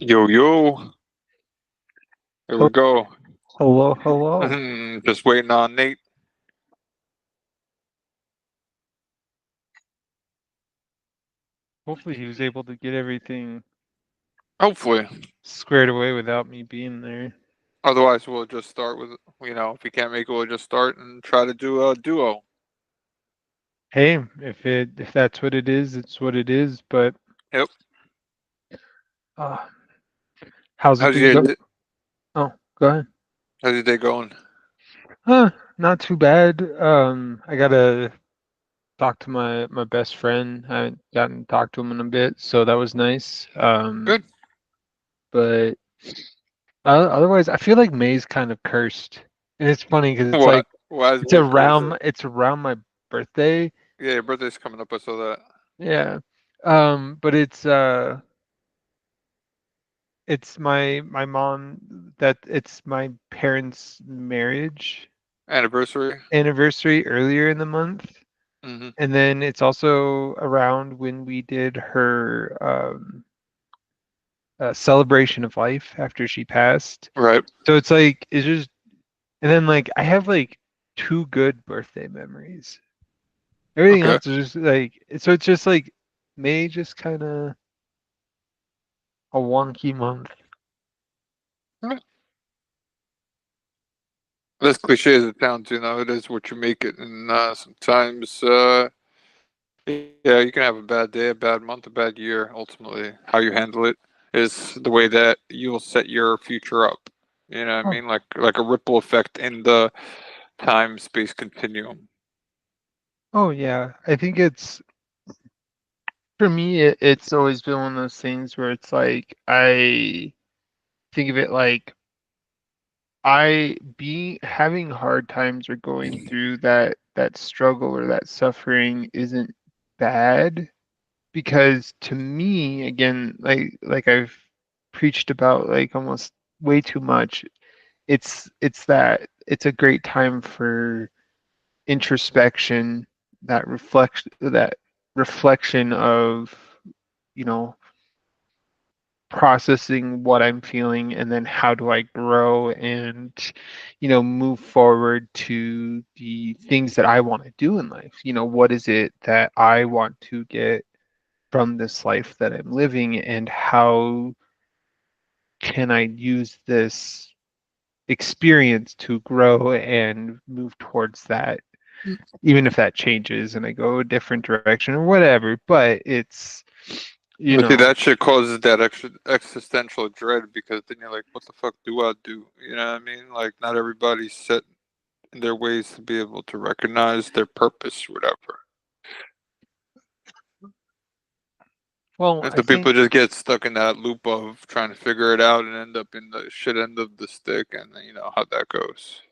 Yo, yo. Here we go. Hello, hello. Just waiting on Nate. Hopefully he was able to get everything Hopefully. squared away without me being there. Otherwise, we'll just start with, if we can't make it, we'll just start and try to do a duo. Hey, if that's what it is, it's what it is. But Yep. uh, how's it How's been your, go? Oh, go ahead. how's your day going? Not too bad. I gotta talk to my best friend. I haven't gotten to talk to him in a bit, so that was nice. Good. But otherwise, I feel like May's kind of cursed, and it's funny because it's What? like What is it? it's around my birthday. Yeah, your birthday's coming up, I saw that. Yeah. But it's my mom that it's my parents' marriage Anniversary. anniversary earlier in the month. Hmm. And then it's also around when we did her celebration of life after she passed. Right. So it's like it's just and then like I have like two good birthday memories. Everything Okay. else is just like so it's just like May just kind of a wonky month. Alright. As cliche as it sounds, it is what you make it. And sometimes, yeah, you can have a bad day, a bad month, a bad year. Ultimately, how you handle it is the way that you'll set your future up. You know what I Oh, mean? Like a ripple effect in the time space continuum. oh yeah. I think it's for me. It's always been one of those things where it's like I think of it like I be having hard times or going through that struggle or that suffering isn't bad because to me again like I've preached about like almost way too much. It's that it's a great time for introspection, that reflection of, you know, processing what I'm feeling and then how do I grow and, you know, move forward to the things that I want to do in life. You know, what is it that I want to get from this life that I'm living and how can I use this experience to grow and move towards that, even if that changes and I go a different direction or whatever. But it's, you But see, know, that shit causes that extra existential dread because then you're like, what the fuck do I do? You know what I mean? Like, not everybody's set in their ways to be able to recognize their purpose, or whatever. well, And I so people think, just get stuck in that loop of trying to figure it out and end up in the shit end of the stick, and you know how that goes.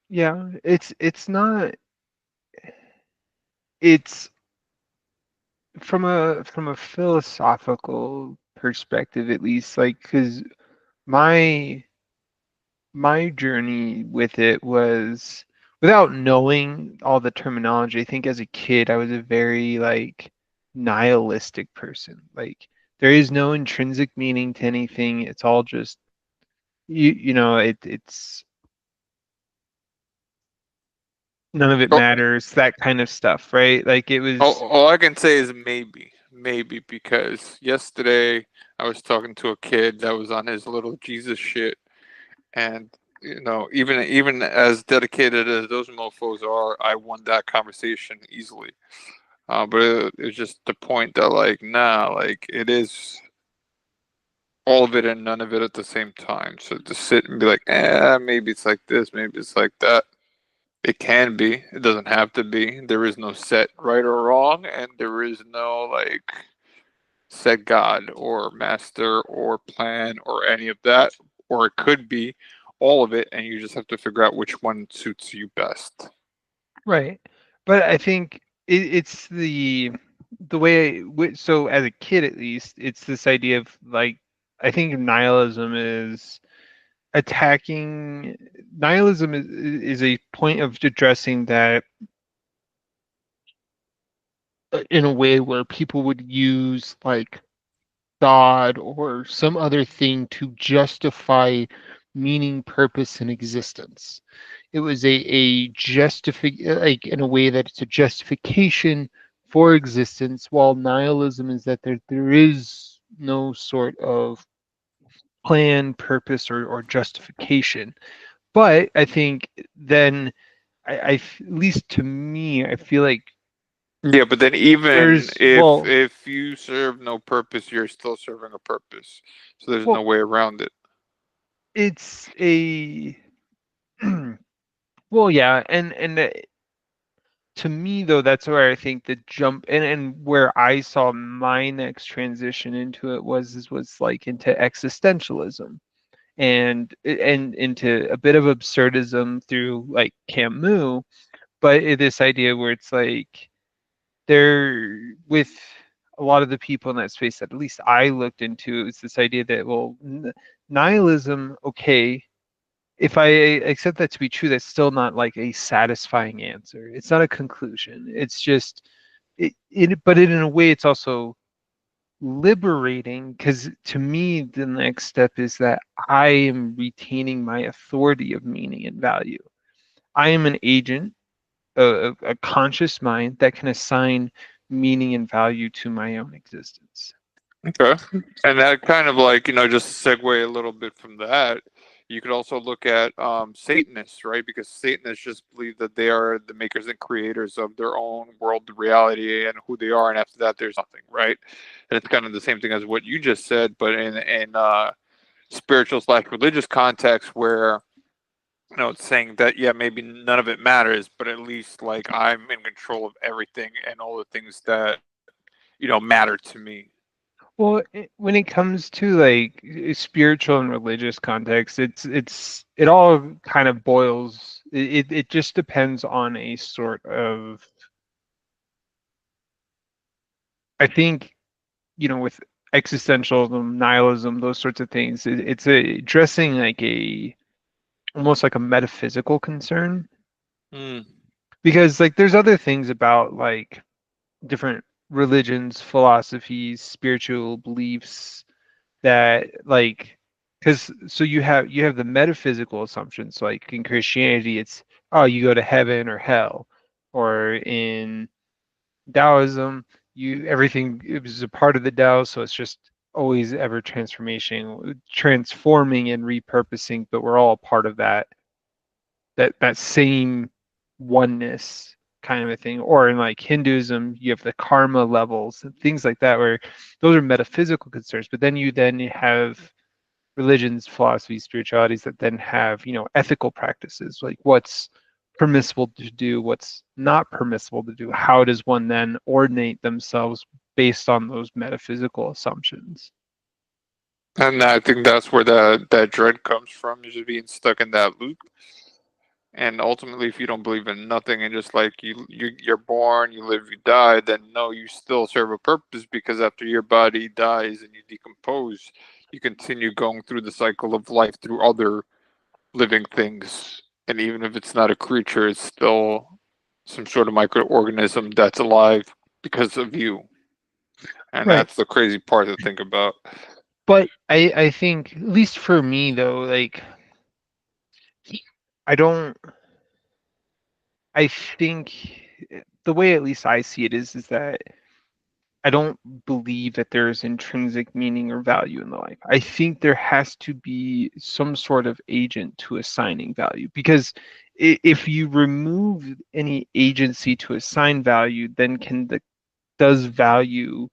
yeah, it's not, it's from a philosophical perspective at least, like, because my my journey with it was without knowing all the terminology. I think as a kid, I was a very like nihilistic person. Like there is no intrinsic meaning to anything. It's all just you know, it's none of it Oh, matters, that kind of stuff, right? Like it was all I can say is maybe because yesterday I was talking to a kid that was on his little Jesus shit, and you know, even as dedicated as those mofo's are, I won that conversation easily. But it was just the point that like, nah, like it is all of it and none of it at the same time. So to sit and be like, maybe it's like this, maybe it's like that. It can be. It doesn't have to be. There is no set right or wrong, and there is no like set God or master or plan or any of that. Or it could be all of it, and you just have to figure out which one suits you best. right. But I think it's the way so as a kid at least, it's this idea of like I think nihilism is attacking nihilism is a point of addressing that in a way where people would use like God or some other thing to justify meaning, purpose, and existence. It was a justify like in a way that it's a justification for existence, while nihilism is that there is no sort of plan, purpose, or justification. But I think then at least to me, I feel like Yeah, but then even there's if you serve no purpose, you're still serving a purpose. So there's no well, way around it. it's a well, yeah, and to me though, that's where I think the jump and where I saw my next transition into it was like into existentialism and into a bit of absurdism through like Camus, but this idea where it's like there with a lot of the people in that space that at least I looked into, it's this idea that well, nihilism, okay, if I accept that to be true, that's still not like a satisfying answer. It's not a conclusion. It's just but in a way, it's also liberating because to me, the next step is that I am retaining my authority of meaning and value. I am an agent, a conscious mind that can assign meaning and value to my own existence. Okay. And that kind of like, you know, just to segue a little bit from that, you could also look at Satanists, right? Because Satanists just believe that they are the makers and creators of their own world reality and who they are, and after that, there's nothing, right? And it's kind of the same thing as what you just said, but in spiritual slash religious context where it's saying that yeah, maybe none of it matters, but at least like I'm in control of everything and all the things that matter to me. Well, when it comes to like spiritual and religious context, it all kind of boils. It just depends on a sort of. I think with existentialism, nihilism, those sorts of things, it's addressing like a almost like a metaphysical concern Mm. because like there's other things about like different religions, philosophies, spiritual beliefs that like because so you have the metaphysical assumptions like in Christianity it's oh you go to heaven or hell, or in Taoism you everything it was a part of the Tao, so it's just always ever transforming and repurposing, but we're all a part of that same oneness kind of a thing. Or in like Hinduism, you have the karma levels and things like that, where those are metaphysical concerns. But then you have religions, philosophies, spiritualities that then have ethical practices, like what's permissible to do, what's not permissible to do. How does one then ordinate themselves based on those metaphysical assumptions? And I think that's where that dread comes from, is just being stuck in that loop. And ultimately, if you don't believe in nothing and just like you're born, you live, you die, then no, you still serve a purpose, because after your body dies and you decompose, you continue going through the cycle of life through other living things. And even if it's not a creature, it's still some sort of microorganism that's alive because of you. And Right. that's the crazy part to think about. But I think, at least for me though, like I don't I think the way at least I see it is that I don't believe that there's intrinsic meaning or value in the life. I think there has to be some sort of agent to assigning value, because if you remove any agency to assign value, then does value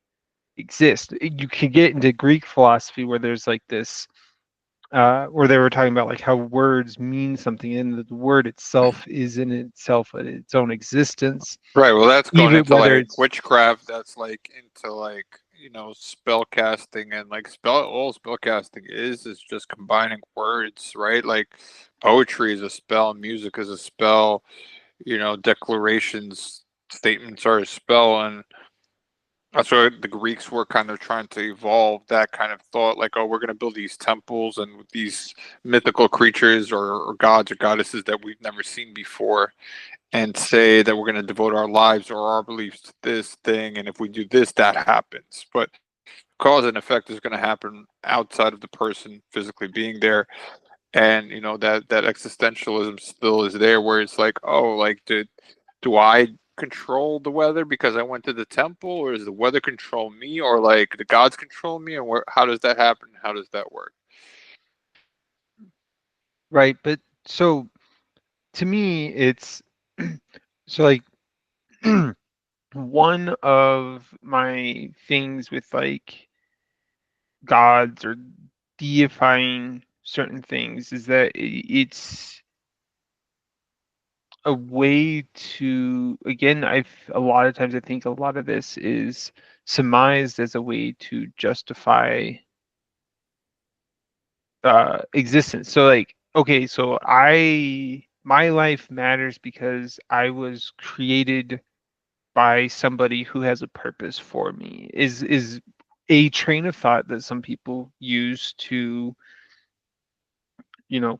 exist? You can get into Greek philosophy where there's like this where they were talking about like how words mean something and the word itself is in itself its own existence, Right. Well, that's going even into whether like it's witchcraft. That's like into like spell casting, and like spell casting is just combining words, right? Like poetry is a spell, music is a spell. Declarations, statements are a spell, and that's why the Greeks were kind of trying to evolve that kind of thought. Like, oh, we're going to build these temples and with these mythical creatures or gods or goddesses that we've never seen before, and say that we're going to devote our lives or our beliefs to this thing, and if we do this, that happens. But cause and effect is going to happen outside of the person physically being there. And that existentialism still is there, where it's like, oh, like, do I control the weather because I went to the temple, or does the weather control me, or like the gods control me, and how does that happen, how does that work? right. But so to me, it's so like one of my things with like gods or deifying certain things is that it's a way to, again, I've a lot of times I think a lot of this is surmised as a way to justify existence. So like, okay, so I my life matters because I was created by somebody who has a purpose for me, is a train of thought that some people use to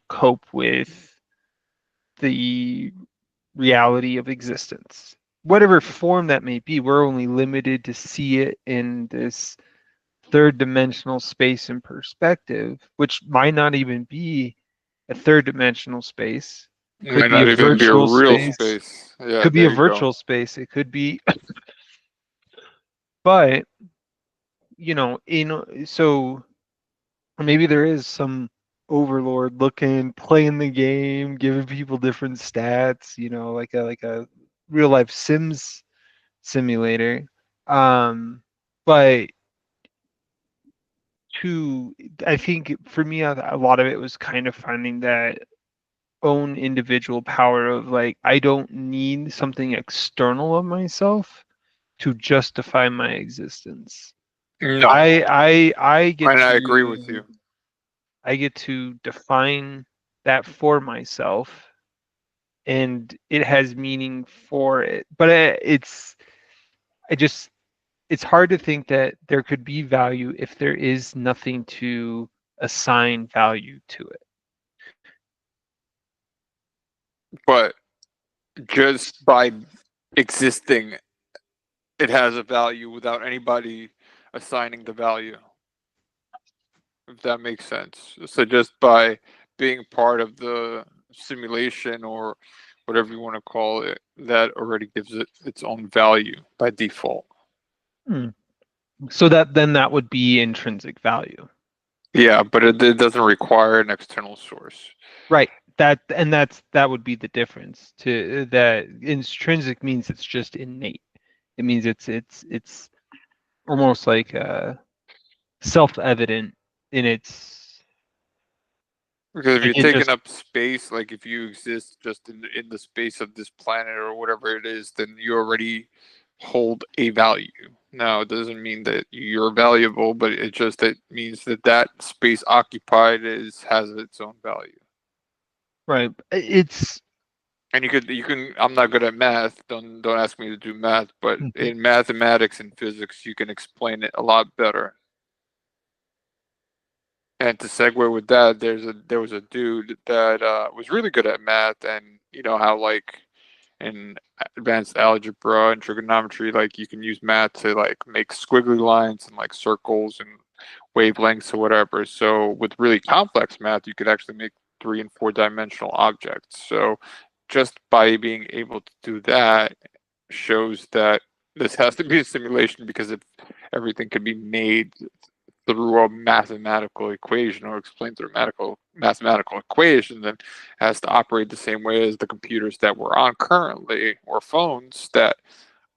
cope with the reality of existence, whatever form that may be. We're only limited to see it in this third dimensional space and perspective, which might not even be a third dimensional space. It It could might be a not even be a virtual real space. space. Yeah, Could be a there you go. virtual space. It could be, but so maybe there is some overlord looking, playing the game, giving people different stats, like a real life Sims simulator. Um, but to, I think for me, a lot of it was kind of finding that own individual power of like, I don't need something external of myself to justify my existence. No, I get and I agree with to you. define that for myself, and it has meaning for it. But I just it's hard to think that there could be value if there is nothing to assign value to it. But just by existing, it has a value without anybody assigning the value, if that makes sense. So just by being part of the simulation or whatever you want to call it, that already gives it its own value by default. Hmm. So that then that would be intrinsic value. Yeah, but it doesn't require an external source. Right. That would be the difference to that intrinsic means it's just innate. It means it's almost like self-evident in its Because if like you're in taking just up space, like if you exist just in the space of this planet or whatever it is, then you already hold a value. Now, it doesn't mean that you're valuable, but it just it means that that space occupied is has its own value. right. It's And you can I'm not good at math. Don't ask me to do math, but in mathematics and physics, you can explain it a lot better. And to segue with that, there was a dude that was really good at math, and you know how like in advanced algebra and trigonometry, like you can use math to like make squiggly lines and like circles and wavelengths or whatever. So with really complex math, you could actually make 3 and 4 dimensional objects. So just by being able to do that shows that this has to be a simulation because if everything can be made through a mathematical equation or explained through a mathematical equation, then it has to operate the same way as the computers that we're on currently or phones that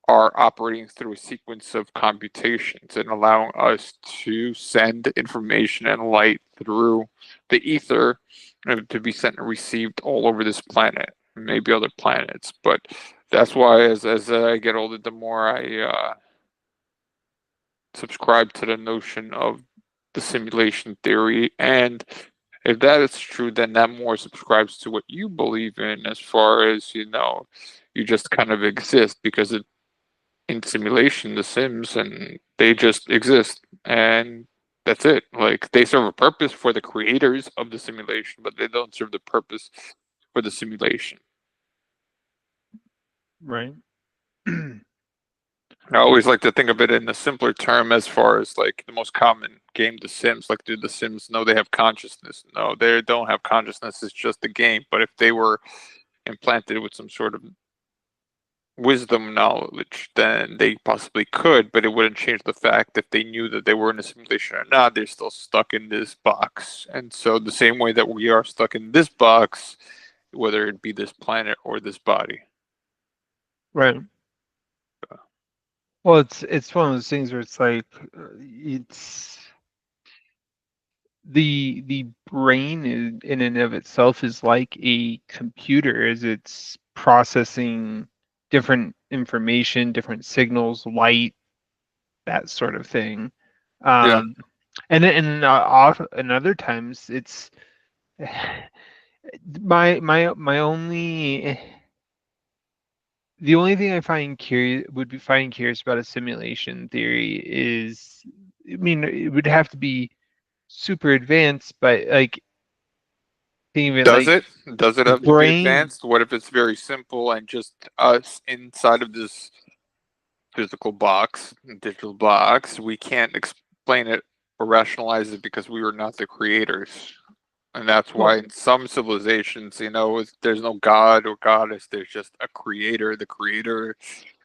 are operating through a sequence of computations and allowing us to send information and light through the ether to be sent and received all over this planet, maybe other planets. But that's why, as I get older, the more I subscribe to the notion of the simulation theory. And if that is true, then that more subscribes to what you believe in as far as, you just kind of exist because in simulation, the Sims, and they just exist. And that's it. Like they serve a purpose for the creators of the simulation, but they don't serve the purpose for the simulation. right. I always like to think of it in a simpler term as far as like the most common game, The Sims. Like, do the Sims know they have consciousness? No, they don't have consciousness. It's just a game. But if they were implanted with some sort of wisdom knowledge, then they possibly could, but it wouldn't change the fact if they knew that they were in a simulation or not, they're still stuck in this box. And so, the same way that we are stuck in this box, whether it be this planet or this body. Right. Well, it's one of those things where it's like it's the brain in and of itself is like a computer as it's processing different information, different signals, light, that sort of thing. Yeah. Um, and other times it's my only the only thing I find curious would be finding curious about a simulation theory is, I mean, it would have to be super advanced, but like think of it Does like it? Does it the have to be brain, advanced? What if it's very simple and just us inside of this physical box, digital box? We can't explain it or rationalize it because we were not the creators. And that's why well, in some civilizations, there's no god or goddess, there's just a creator. The creator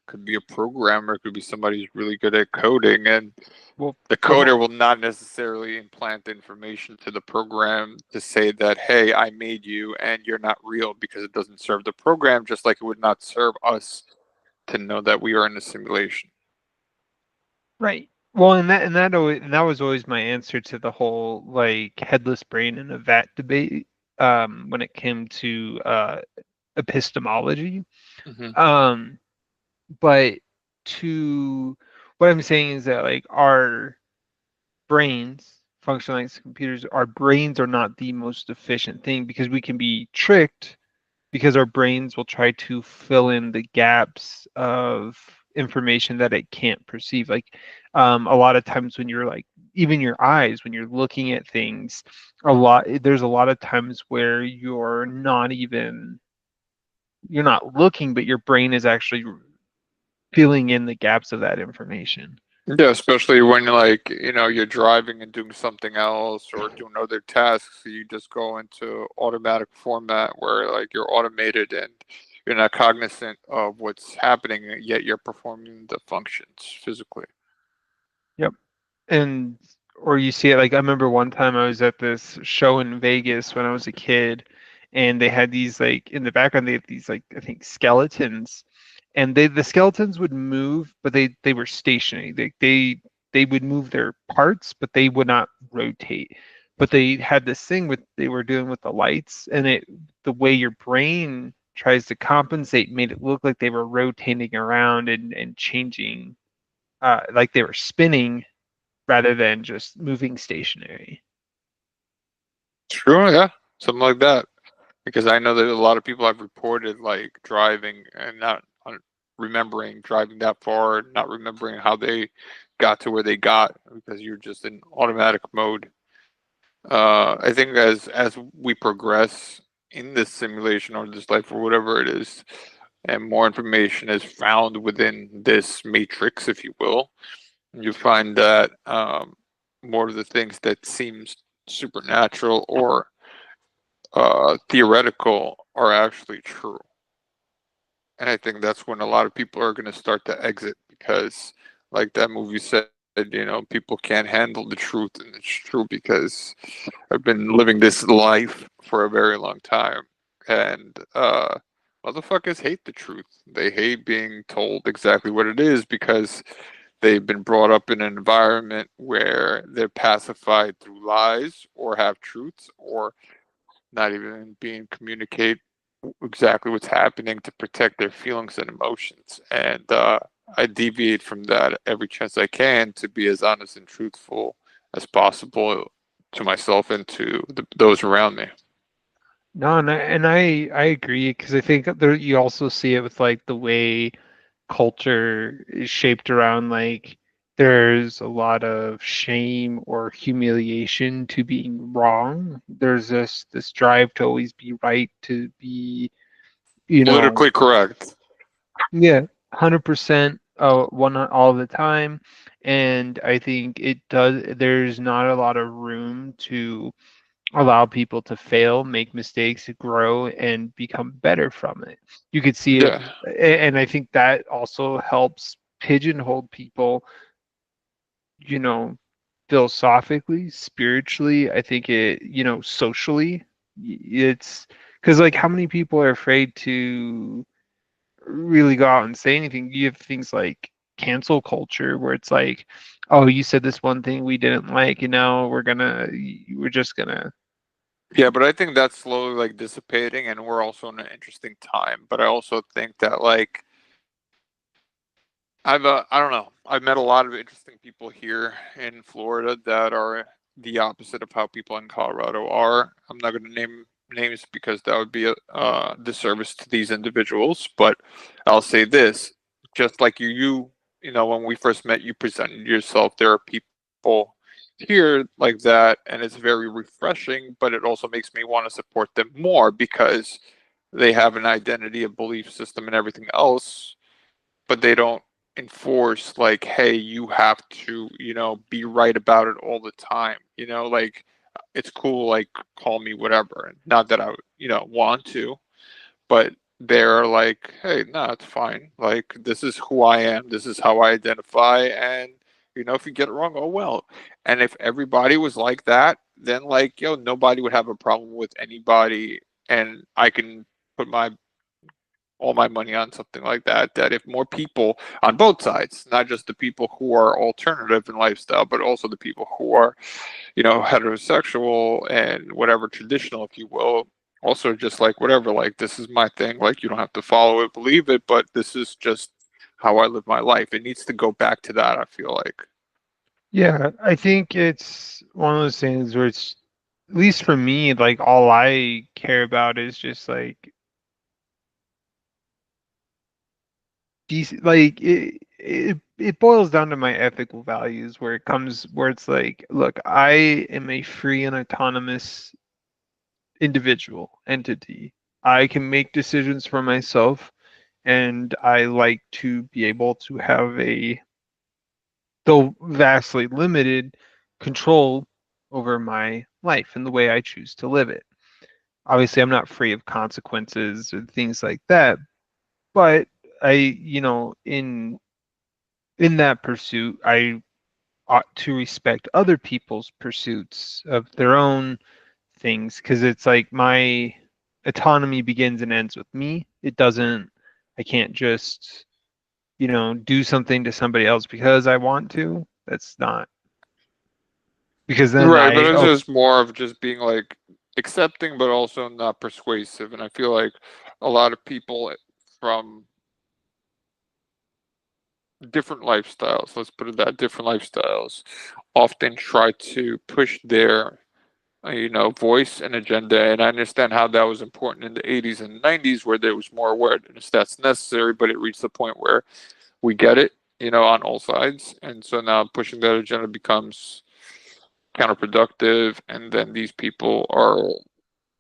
could be a programmer, could be somebody who's really good at coding, and well, the the coder whole will not necessarily implant information to the program to say that, hey, I made you and you're not real because it doesn't serve the program, just like it would not serve us to know that we are in a simulation. right, Well, and that was always my answer to the whole like headless brain in a vat debate when it came to epistemology. Hmm. Um, but to what I'm saying is that like our brains function like computers. Our brains are not the most efficient thing because we can be tricked because our brains will try to fill in the gaps of information that it can't perceive. Like a lot of times when you're like even your eyes when you're looking at things, there's a lot of times where you're not looking, but your brain is actually filling in the gaps of that information. Yeah, especially when like you're driving and doing something else or doing other tasks, so you just go into automatic format where like you're automated and you're not cognizant of what's happening, yet you're performing the functions physically. Yep. And or you see it like I remember one time I was at this show in Vegas when I was a kid, and they had these like in the background they had these like I think skeletons, and the skeletons would move, but they were stationary. They would move their parts, but they would not rotate. But they had this thing with they were doing with the lights, and it the way your brain tries to compensate made it look like they were rotating around and changing, like they were spinning rather than just moving stationary. True, yeah, something like that. Because I know that a lot of people have reported like driving and not remembering driving that far, not remembering how they got to where they got because you're just in automatic mode. I think as we progress in this simulation or this life or whatever it is, and more information is found within this matrix, if you will, you find that more of the things that seems supernatural or theoretical are actually true. And I think that's when a lot of people are going to start to exit because, like that movie said, people can't handle the truth, and it's true because I've been living this life for a very long time, and motherfuckers hate the truth. They hate being told exactly what it is because they've been brought up in an environment where they're pacified through lies or have truths or not even being communicate exactly what's happening to protect their feelings and emotions. And I deviate from that every chance I can to be as honest and truthful as possible to myself and to those around me. No, and I agree because I think there you also see it with like the way culture is shaped around like there's a lot of shame or humiliation to being wrong. There's this drive to always be right, to be, you know, Politically correct. yeah, 100% one all the time. And I think there's not a lot of room to allow people to fail, make mistakes, grow, and become better from it. You could see it, Yeah. and I think that also helps pigeonhole people, you know, philosophically, spiritually. I think socially, it's because like how many people are afraid to really go out and say anything? You have things like cancel culture where it's like, oh, you said this one thing we didn't like, and now we're just gonna. Yeah, but I think that's slowly like dissipating and we're also in an interesting time. But I also think that like I don't know. I've met a lot of interesting people here in Florida that are the opposite of how people in Colorado are. I'm not going to name names because that would be a disservice to these individuals, but I'll say this: just like when we first met, you presented yourself. There are people here like that, and it's very refreshing. But it also makes me want to support them more because they have an identity, a belief system, and everything else, but they don't enforce like, hey, you have to, be right about it all the time. Like it's cool, like call me whatever. Not that I, want to, but they're like, hey, no, it's fine. Like this is who I am. This is how I identify, and if you get it wrong, oh well. And if everybody was like that, then like, nobody would have a problem with anybody, and I can put my all my money on something like that. That if more people on both sides, not just the people who are alternative in lifestyle, but also the people who are, heterosexual and whatever traditional, if you will, also just like whatever, like this is my thing. Like you don't have to follow it, believe it, but this is just how I live my life. It needs to go back to that. I feel like. Yeah, I think it's one of those things where it's, at least for me, like all I care about is just like decent, like it boils down to my ethical values where it comes where it's like, look, I am a free and autonomous individual entity. I can make decisions for myself, and I like to be able to have a, though vastly limited, control over my life and the way I choose to live it. Obviously, I'm not free of consequences or things like that, but in that pursuit, I ought to respect other people's pursuits of their own things because it's like my autonomy begins and ends with me. It doesn't, I can't just, do something to somebody else because I want to. That's not, because then Right, but it's just more of just being like accepting, but also not persuasive. And I feel like a lot of people from different lifestyles, let's put it that, different lifestyles, often try to push their, voice and agenda. And I understand how that was important in the 80s and 90s, where there was more awareness that's necessary, but it reached the point where we get it, on all sides. And so now pushing that agenda becomes counterproductive. And then these people are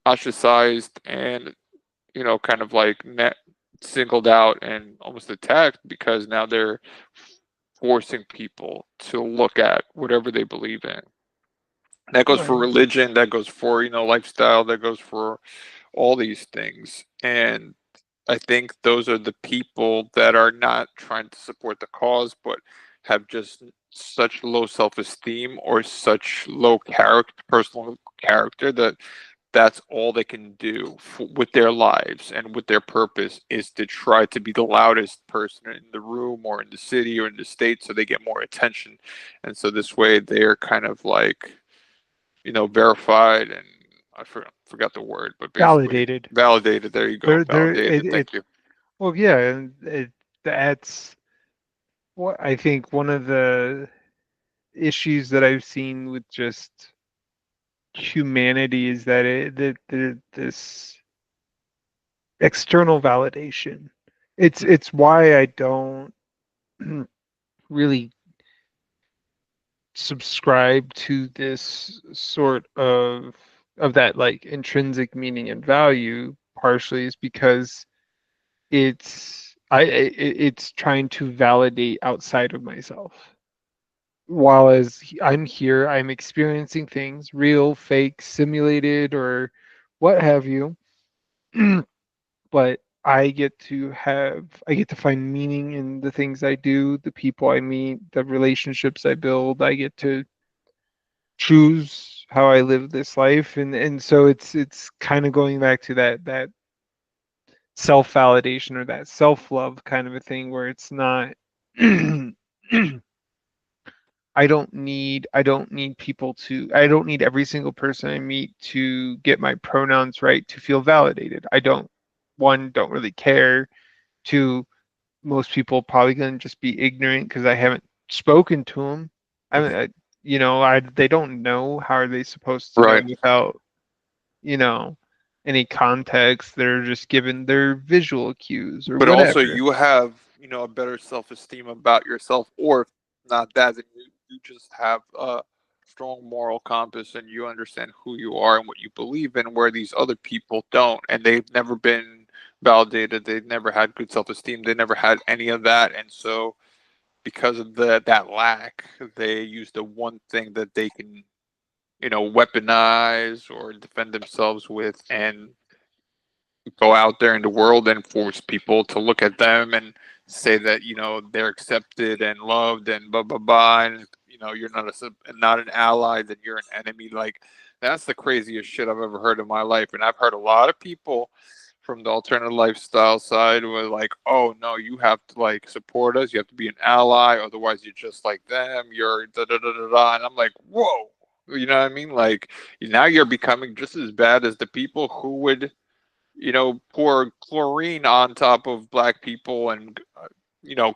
ostracized and kind of like singled out and almost attacked because now they're forcing people to look at whatever they believe in. That goes for right. religion, that goes for lifestyle, that goes for all these things. And I think those are the people that are not trying to support the cause, but have just such low self-esteem or such low character, personal character, that that's all they can do with their lives and with their purpose is to try to be the loudest person in the room or in the city or in the state so they get more attention. And so this way they're kind of like, verified and forgot the word, but basically Validated. validated. There you go. They're Validated. Thank you. well, yeah, and that's what I think one of the issues that I've seen with just humanity is that this external validation. It's why I don't really subscribe to this sort of that like intrinsic meaning and value. Partially is because it's trying to validate outside of myself. While as I'm here, I'm experiencing things, real, fake, simulated, or what have you. But I get to find meaning in the things I do, the people I meet, the relationships I build. I get to choose how I live this life, and so it's kind of going back to that self-validation or that self-love kind of a thing where it's not I don't need every single person I meet to get my pronouns right to feel validated. I don't, one, don't really care. Two, most people probably gonna just be ignorant because I haven't spoken to them. I mean, Mhm. they don't know. How are they supposed to know Right. without, you know, any context? They're just given their visual cues or But also whatever. you have, a better self-esteem about yourself, or if not that, then you just have a strong moral compass and you understand who you are and what you believe in, where these other people don't, and they've never been validated, they've never had good self-esteem, they never had any of that. And so because of that lack, they use the one thing that they can, weaponize or defend themselves with, and go out there in the world and force people to look at them and say that they're accepted and loved and blah blah blah, and you're not an ally, then you're an enemy. Like that's the craziest shit I've ever heard in my life. And I've heard a lot of people from the alternative lifestyle side were like, oh no, you have to like support us, you have to be an ally, otherwise you're just like them, you're da da da da da. And I'm like, whoa, you know what I mean? Like now you're becoming just as bad as the people who would, pour chlorine on top of black people and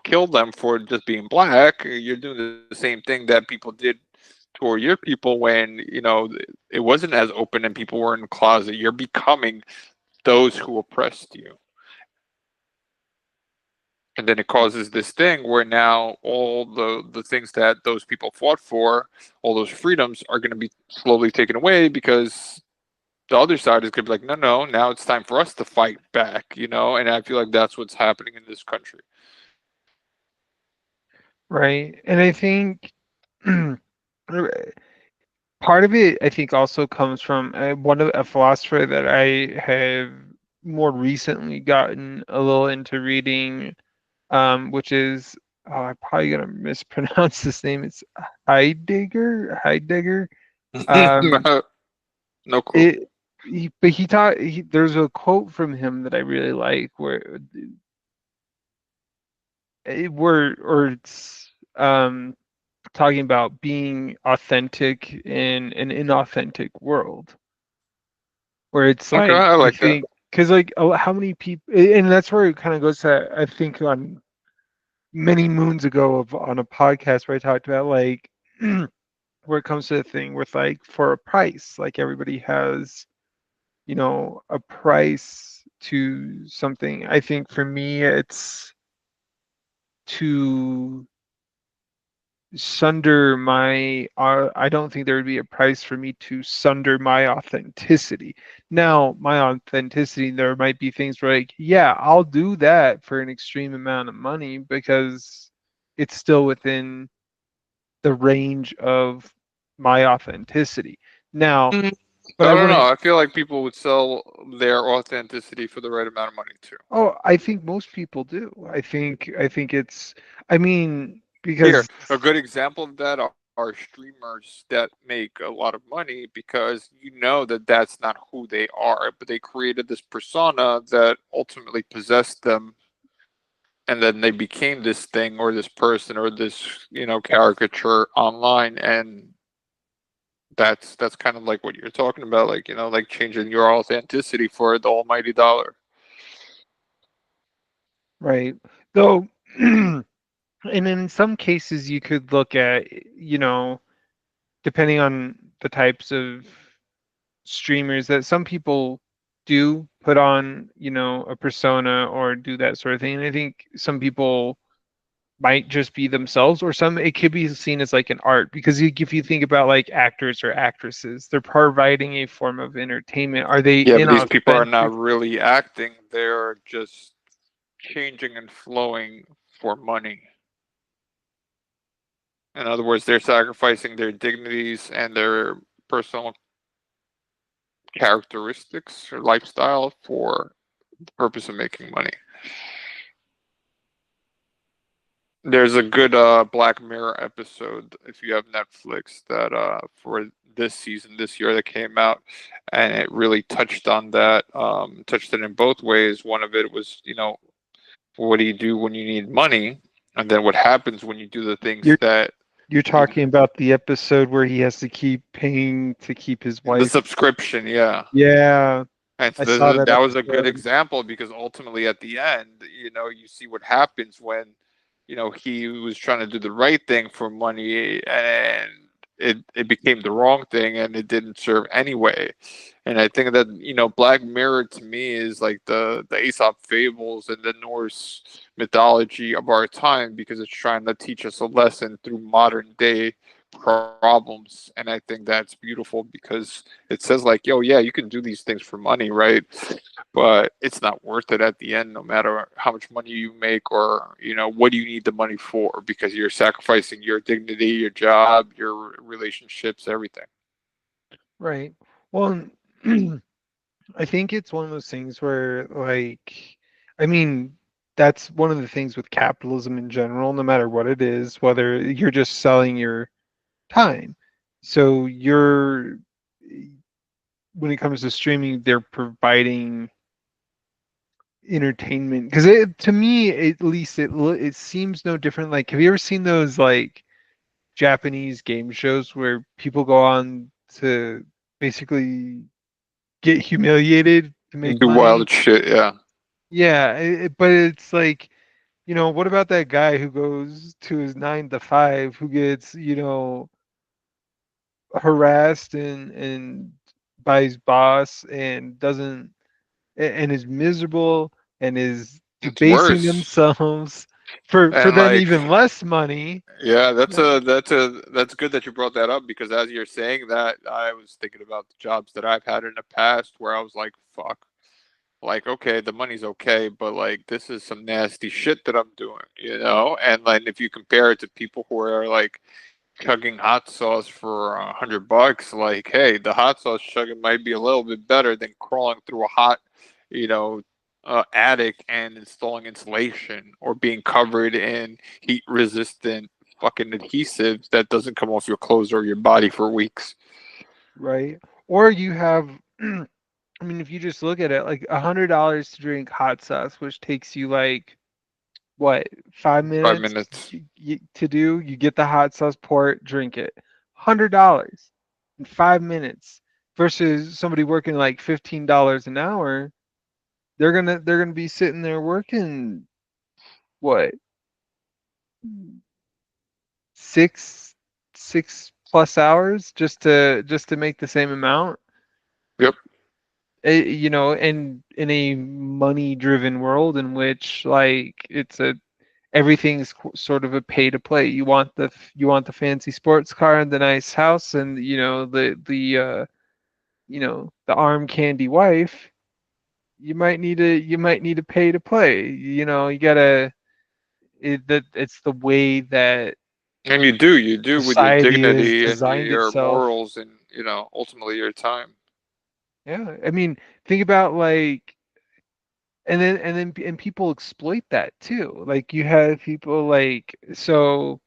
kill them for just being black. You're doing the same thing that people did toward your people when it wasn't as open and people were in the closet. You're becoming those who oppressed you. And then it causes this thing where now all the things that those people fought for, all those freedoms are going to be slowly taken away because the other side is going to be like, no, no, now it's time for us to fight back. And I feel like that's what's happening in this country. Right. And I think part of it, I think, also comes from one of a philosopher that I have more recently gotten a little into reading, which is, oh, I'm probably gonna mispronounce this name. It's Heidegger. Um, No clue. it, but there's a quote from him that I really like where it's talking about being authentic in an inauthentic world, where it's Okay, like I I like that. think because like how many people, and that's where it kind of goes to, I think, on many moons ago on a podcast where I talked about like where it comes to the thing with like for a price, like everybody has a price to something. I think for me it's to sunder my I don't think there would be a price for me to sunder my authenticity. Now my authenticity, there might be things where like, yeah, I'll do that for an extreme amount of money because it's still within the range of my authenticity. Now, Mm, but I I don't know. wouldn't. I feel like people would sell their authenticity for the right amount of money too. Oh, I think most people do. I think it's, I mean, Here, because a good example of that are streamers that make a lot of money because that that's not who they are, but they created this persona that ultimately possessed them, and then they became this thing or this person or this caricature online, and that's kind of like what you're talking about, like like changing your authenticity for the almighty dollar. right. Though and in some cases you could look at, depending on the types of streamers, that some people do put on, a persona or do that sort of thing. And I think some people might just be themselves, or some it could be seen as like an art, because if you think about like actors or actresses, they're providing a form of entertainment. Are they Yeah, but these people are not inauthentic? really acting, they're just changing and flowing for money. In other words, they're sacrificing their dignities and their personal characteristics or lifestyle for the purpose of making money. There's a good Black Mirror episode if you have Netflix that for this season this year that came out, and it really touched on that. Touched it in both ways. One of it was what do you do when you need money, and then what happens when you do the things You're that you're you talking about the episode where he has to keep paying to keep his the wife. subscription, yeah. Yeah, And I so saw that that was a good episode. example because ultimately at the end, you see what happens when, he was trying to do the right thing for money and it became the wrong thing and it didn't serve anyway. And I think that, Black Mirror to me is like the Aesop fables and the Norse mythology of our time because it's trying to teach us a lesson through modern day problems. And I think that's beautiful because it says like, yo, yeah, you can do these things for money, right? But it's not worth it at the end, no matter how much money you make or what do you need the money for, because you're sacrificing your dignity, your job, your relationships, everything. Right. Well, I think it's one of those things where, like, I mean, that's one of the things with capitalism in general, no matter what it is, whether you're just selling your time. So when it comes to streaming, they're providing entertainment because it to me at least it seems no different. Like, have you ever seen those like Japanese game shows where people go on to basically get humiliated to make Do money? wild shit, yeah. Yeah, but it's like, what about that guy who goes to his 9 to 5 who gets, harassed and by his boss and doesn't and is miserable and is It's debasing worse. themselves for And then like, even less money. yeah, Yeah. that's good that you brought that up because as you're saying that, I was thinking about the jobs that I've had in the past where I was like, fuck. Like, okay, the money's okay, but like this is some nasty shit that I'm doing, you know? And then if you compare it to people who are like chugging hot sauce for $100, like, hey, the hot sauce chugging might be a little bit better than crawling through a hot, you know, attic and installing insulation or being covered in heat resistant fucking adhesives that doesn't come off your clothes or your body for weeks. Right. Or you have, I mean, if you just look at it, like $100 to drink hot sauce, which takes you like what, 5 minutes 5 minutes. to do, you get the hot sauce, pour it, drink it. $100 in 5 minutes versus somebody working like $15 an hour. They're gonna be sitting there working what, six six plus hours just to make the same amount. Yep. And in a money driven world in which like everything's sort of a pay to play. You want the fancy sports car and the nice house and the arm candy wife. You might need to pay to play. You gotta it's the way that And you do with your society has dignity and designed your itself. morals and, ultimately your time. Yeah, I mean, think about like, and people exploit that too. Like you have people like so.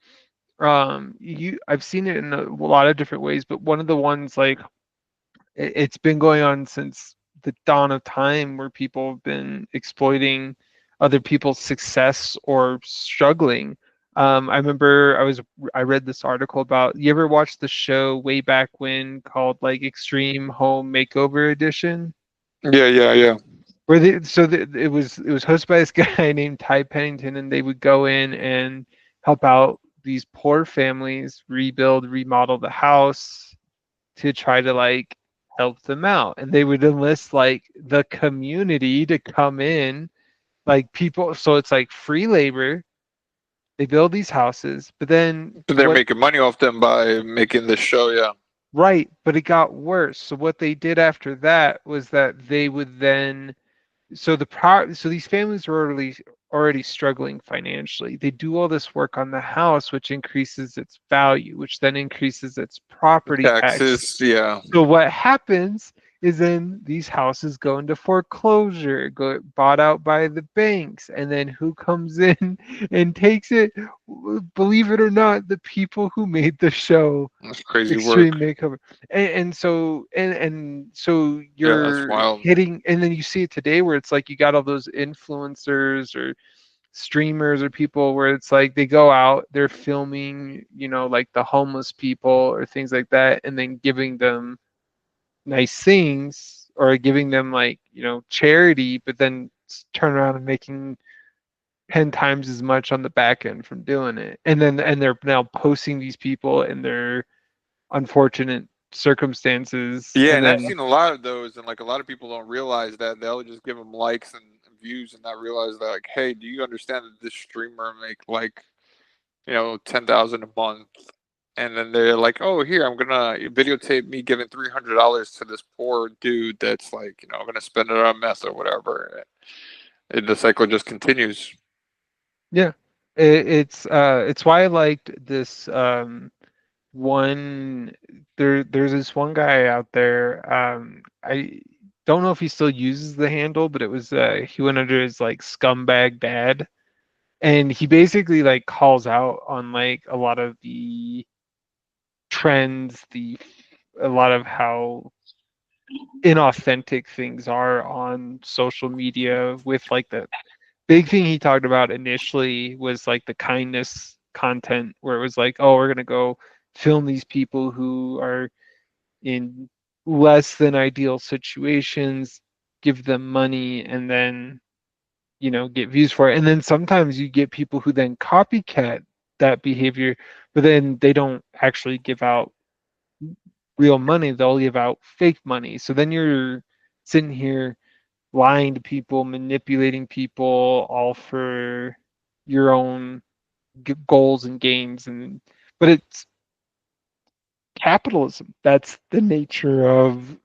I've seen it in a lot of different ways, but one of the ones like it's been going on since the dawn of time where people have been exploiting other people's success or struggling. I remember I read this article about, you ever watched the show way back when called like Extreme Home Makeover Edition? Yeah, yeah, yeah. It was hosted by this guy named Ty Pennington, and they would go in and help out these poor families rebuild, remodel the house to try to like help them out. And they would enlist like the community to come in, like people. So it's like free labor. They build these houses, but then But they're making money off them by making this show, yeah. right, but it got worse. So what they did after that was that they would then so these families were already struggling financially. They do all this work on the house, which increases its value, which then increases its property tax. Taxes, yeah. So what happens is then these houses go into foreclosure, go bought out by the banks, and then who comes in and takes it? Believe it or not, the people who made the show That's crazy Extreme work. Makeover. And so Yeah, that's you're wild. hitting, and then you see it today where it's like you got all those influencers or streamers or people where it's like they go out, they're filming, like the homeless people or things like that, and then giving them nice things or giving them like, charity, but then turn around and making 10 times as much on the back end from doing it. And they're now posting these people and their unfortunate circumstances Yeah, and and I've then seen a lot of those, and like a lot of people don't realize that they'll just give them likes and views, and not realize that, like, hey, do you understand that this streamer make like 10,000 a month, and then they're like, oh, here I'm gonna videotape me giving $300 to this poor dude that's like gonna spend it on meth or whatever, and the cycle just continues. yeah, it's why I liked this one. There's this one guy out there. I don't know if he still uses the handle, but it was he went under his like scumbag dad, and he basically like calls out on like a lot of the trends, a lot of how inauthentic things are on social media with like the big thing he talked about initially was like the kindness content where it was like, oh, we're gonna go film these people who are in less than ideal situations, give them money, and then get views for it. And then sometimes you get people who then copycat that behavior, but then they don't actually give out real money. They'll give out fake money. So then you're sitting here lying to people, manipulating people, all for your own goals and gains. And but it's capitalism. That's the nature of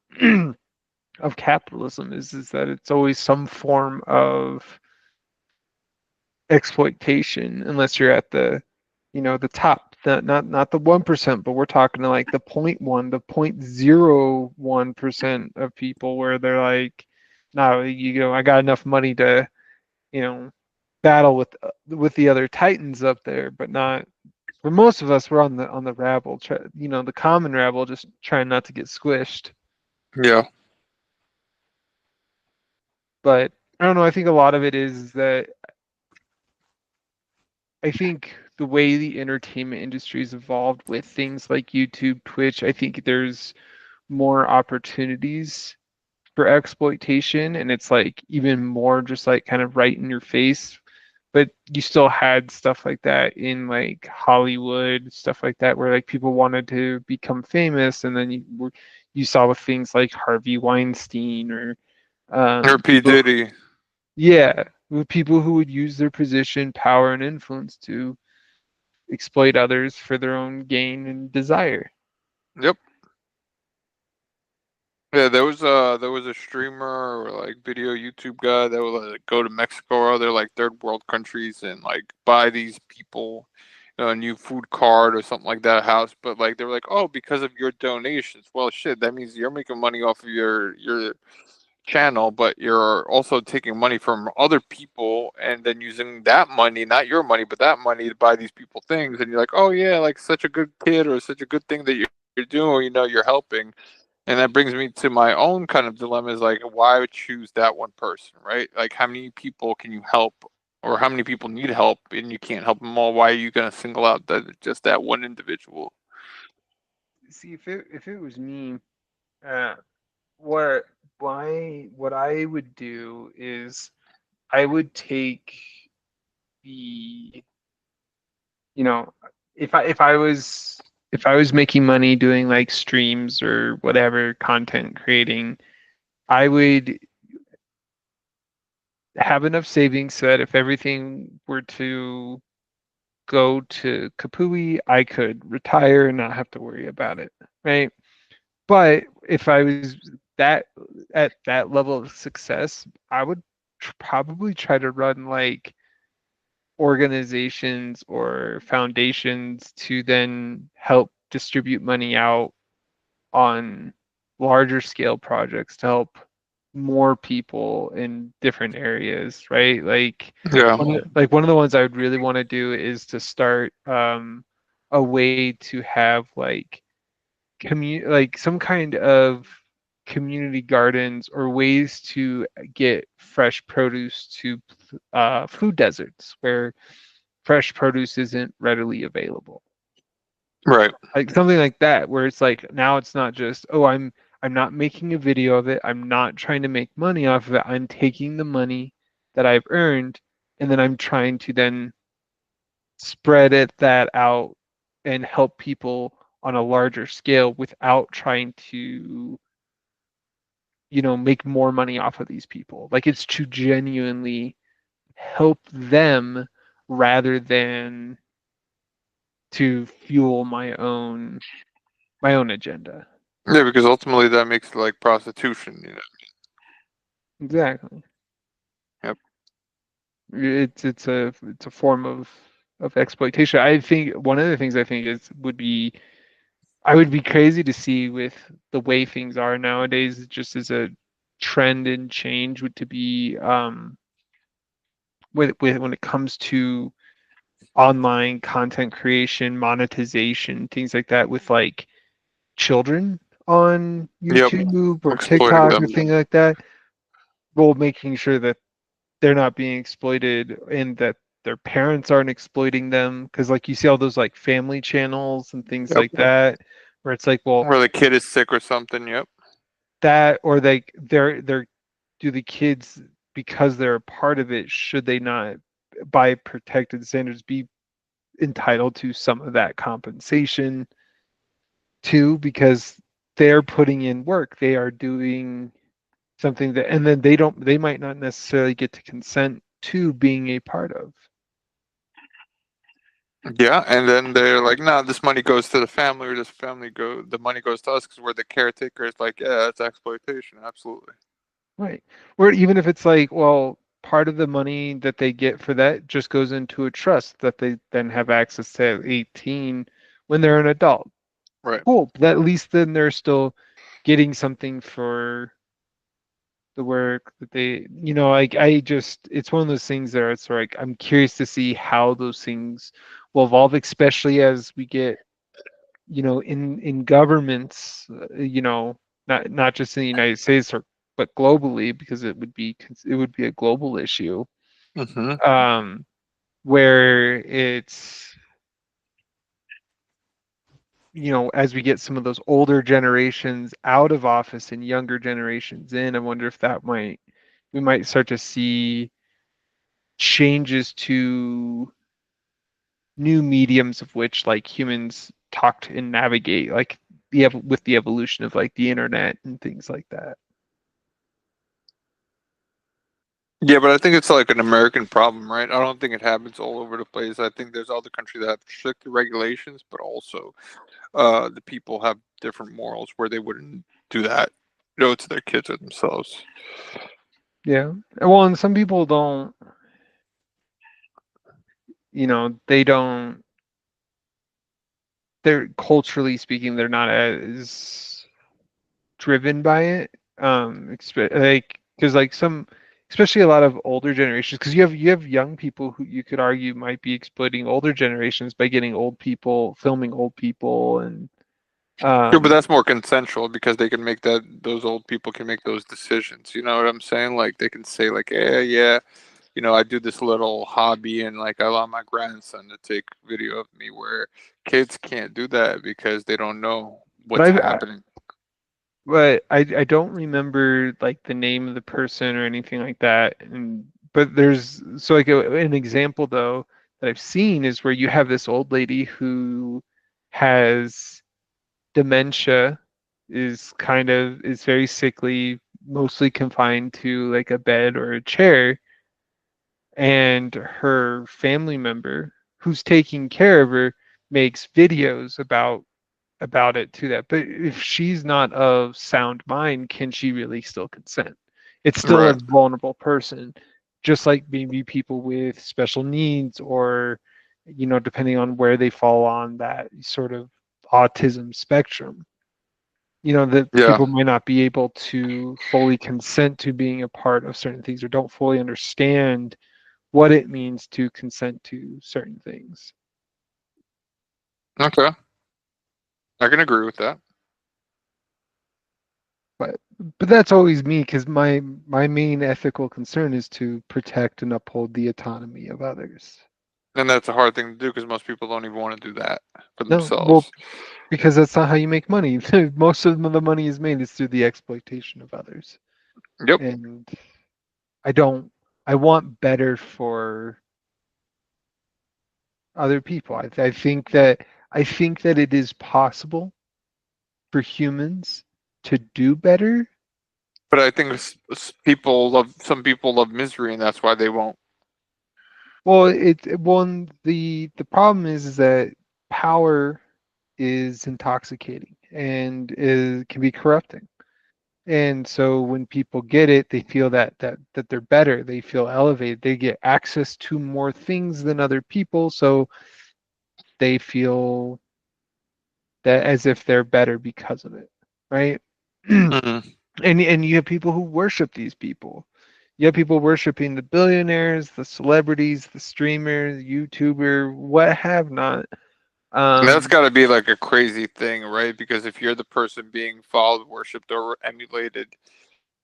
of capitalism is that it's always some form of exploitation unless you're at the top, not the 1%, but we're talking to like the point one, the 0.01% of people where they're like, no, I got enough money to you know battle with the other titans up there, but not for most of us. We're on the rabble, the common rabble, just trying not to get squished. Yeah. But I don't know. I think a lot of it is that I think the way the entertainment industry's evolved with things like YouTube, Twitch, I think there's more opportunities for exploitation, and it's like even more just like kind of right in your face. But you still had stuff like that in like Hollywood, stuff like that, where like people wanted to become famous, and then you saw with things like Harvey Weinstein or Or P people, Diddy. yeah, with people who would use their position, power, and influence to exploit others for their own gain and desire. Yep. Yeah, there was a streamer or like video YouTube guy that would like go to Mexico or other like third world countries and like buy these people a new food card or something like that house, but like they were like, oh, because of your donations. Well, shit, that means you're making money off of your channel, but you're also taking money from other people and then using that money, not your money, but that money to buy these people things. And you're like, oh yeah, like such a good kid or such a good thing that you're doing. You're helping. And that brings me to my own kind of dilemma is like, why choose that one person, right? Like, how many people can you help, or how many people need help, and you can't help them all? Why are you going to single out just that one individual? See, if it was me, uh, what what I would do is I would take the you know if I was making money doing like streams or whatever content creating, I would have enough savings so that if everything were to go to Kapui, I could retire and not have to worry about it, right? But if I was that at that level of success, I would probably try to run like organizations or foundations to then help distribute money out on larger scale projects to help more people in different areas, right? Like Yeah, one of the ones I would really want to do is to start a way to have like like some kind of community gardens or ways to get fresh produce to food deserts where fresh produce isn't readily available, right. like something like that where it's like now it's not just, oh, I'm not making a video of it, I'm not trying to make money off of it, I'm taking the money that I've earned and then I'm trying to then spread that out and help people on a larger scale without trying to make more money off of these people. Like it's to genuinely help them rather than to fuel my own agenda. Yeah, because ultimately that makes it like prostitution. Exactly. Yep. It's a form of exploitation. I think one of the things I think is would be I would be crazy to see with the way things are nowadays, just as a trend and change, would to be with when it comes to online content creation, monetization, things like that with like children. on Yep. YouTube or Exploiting TikTok or them. thing like that, well, making sure that they're not being exploited and that their parents aren't exploiting them. Because like you see all those like family channels and things Yep. like that, where it's like, well, Where the kid is sick or something. Yep. that or like they're do the kids because they're a part of it, should they not by protected standards be entitled to some of that compensation too, because they're putting in work, they are doing something that, and then they might not necessarily get to consent to being a part of. Yeah, and then they're like, "Nah, this money goes to the family, or this family go, the money goes to us because we're the caretakers." Like, yeah, that's exploitation. Absolutely. Right. Or even if it's like, well, part of the money that they get for that just goes into a trust that they then have access to at 18 when they're an adult. Right. Cool. But at least then they're still getting something for the work that they, like I just, it's one of those things that it's like, I'm curious to see how those things will evolve, especially as we get, in governments, not just in the United States or but globally, because it would be a global issue, Mm-hmm. um, where it's, as we get some of those older generations out of office and younger generations in, I wonder if we might start to see changes to new mediums of which like humans talk and navigate, like with the evolution of like the internet and things like that. Yeah, but I think it's like an American problem, right? I don't think it happens all over the place. I think there's other countries that have stricter regulations, but also the people have different morals where they wouldn't do that, to their kids or themselves. Yeah. Well, and some people don't, they don't, they're culturally speaking, they're not as driven by it. Like, because like especially a lot of older generations, because you have young people who you could argue might be exploiting older generations by getting old people, filming old people, and Sure, but um, that's more consensual because they can make that. Those old people can make those decisions. You know what I'm saying? Like they can say, like, "Yeah, yeah, I do this little hobby, and like I allow my grandson to take video of me." Where kids can't do that because they don't know but what's happening. I don't remember like the name of the person or anything like that. And but there's so like an example though that I've seen is where you have this old lady who has dementia, is very sickly, mostly confined to like a bed or a chair, and her family member who's taking care of her makes videos about it to that. But if she's not of sound mind, can she really still consent? It's still a Right. vulnerable person, just like maybe people with special needs or, depending on where they fall on that sort of autism spectrum. That Yeah. people may not be able to fully consent to being a part of certain things or don't fully understand what it means to consent to certain things. Okay. I can agree with that. But but that's always me because my main ethical concern is to protect and uphold the autonomy of others. And that's a hard thing to do because most people don't even want to do that for No, well, themselves. because that's not how you make money. Most of the money is made is through the exploitation of others. Yep. And I don't, I want better for other people. I think that it is possible for humans to do better. But I think people love, some people love misery, and that's why they won't. Well, the problem is that power is intoxicating and can be corrupting. And so when people get it, they feel that they're better. They feel elevated. They get access to more things than other people, so they feel that as if they're better because of it, right? Hmm. And you have people who worship these people. You have people worshiping the billionaires, the celebrities, the streamers, YouTuber, what have not, And that's Um, got to be like a crazy thing, right? Because if you're the person being followed, worshipped, or emulated,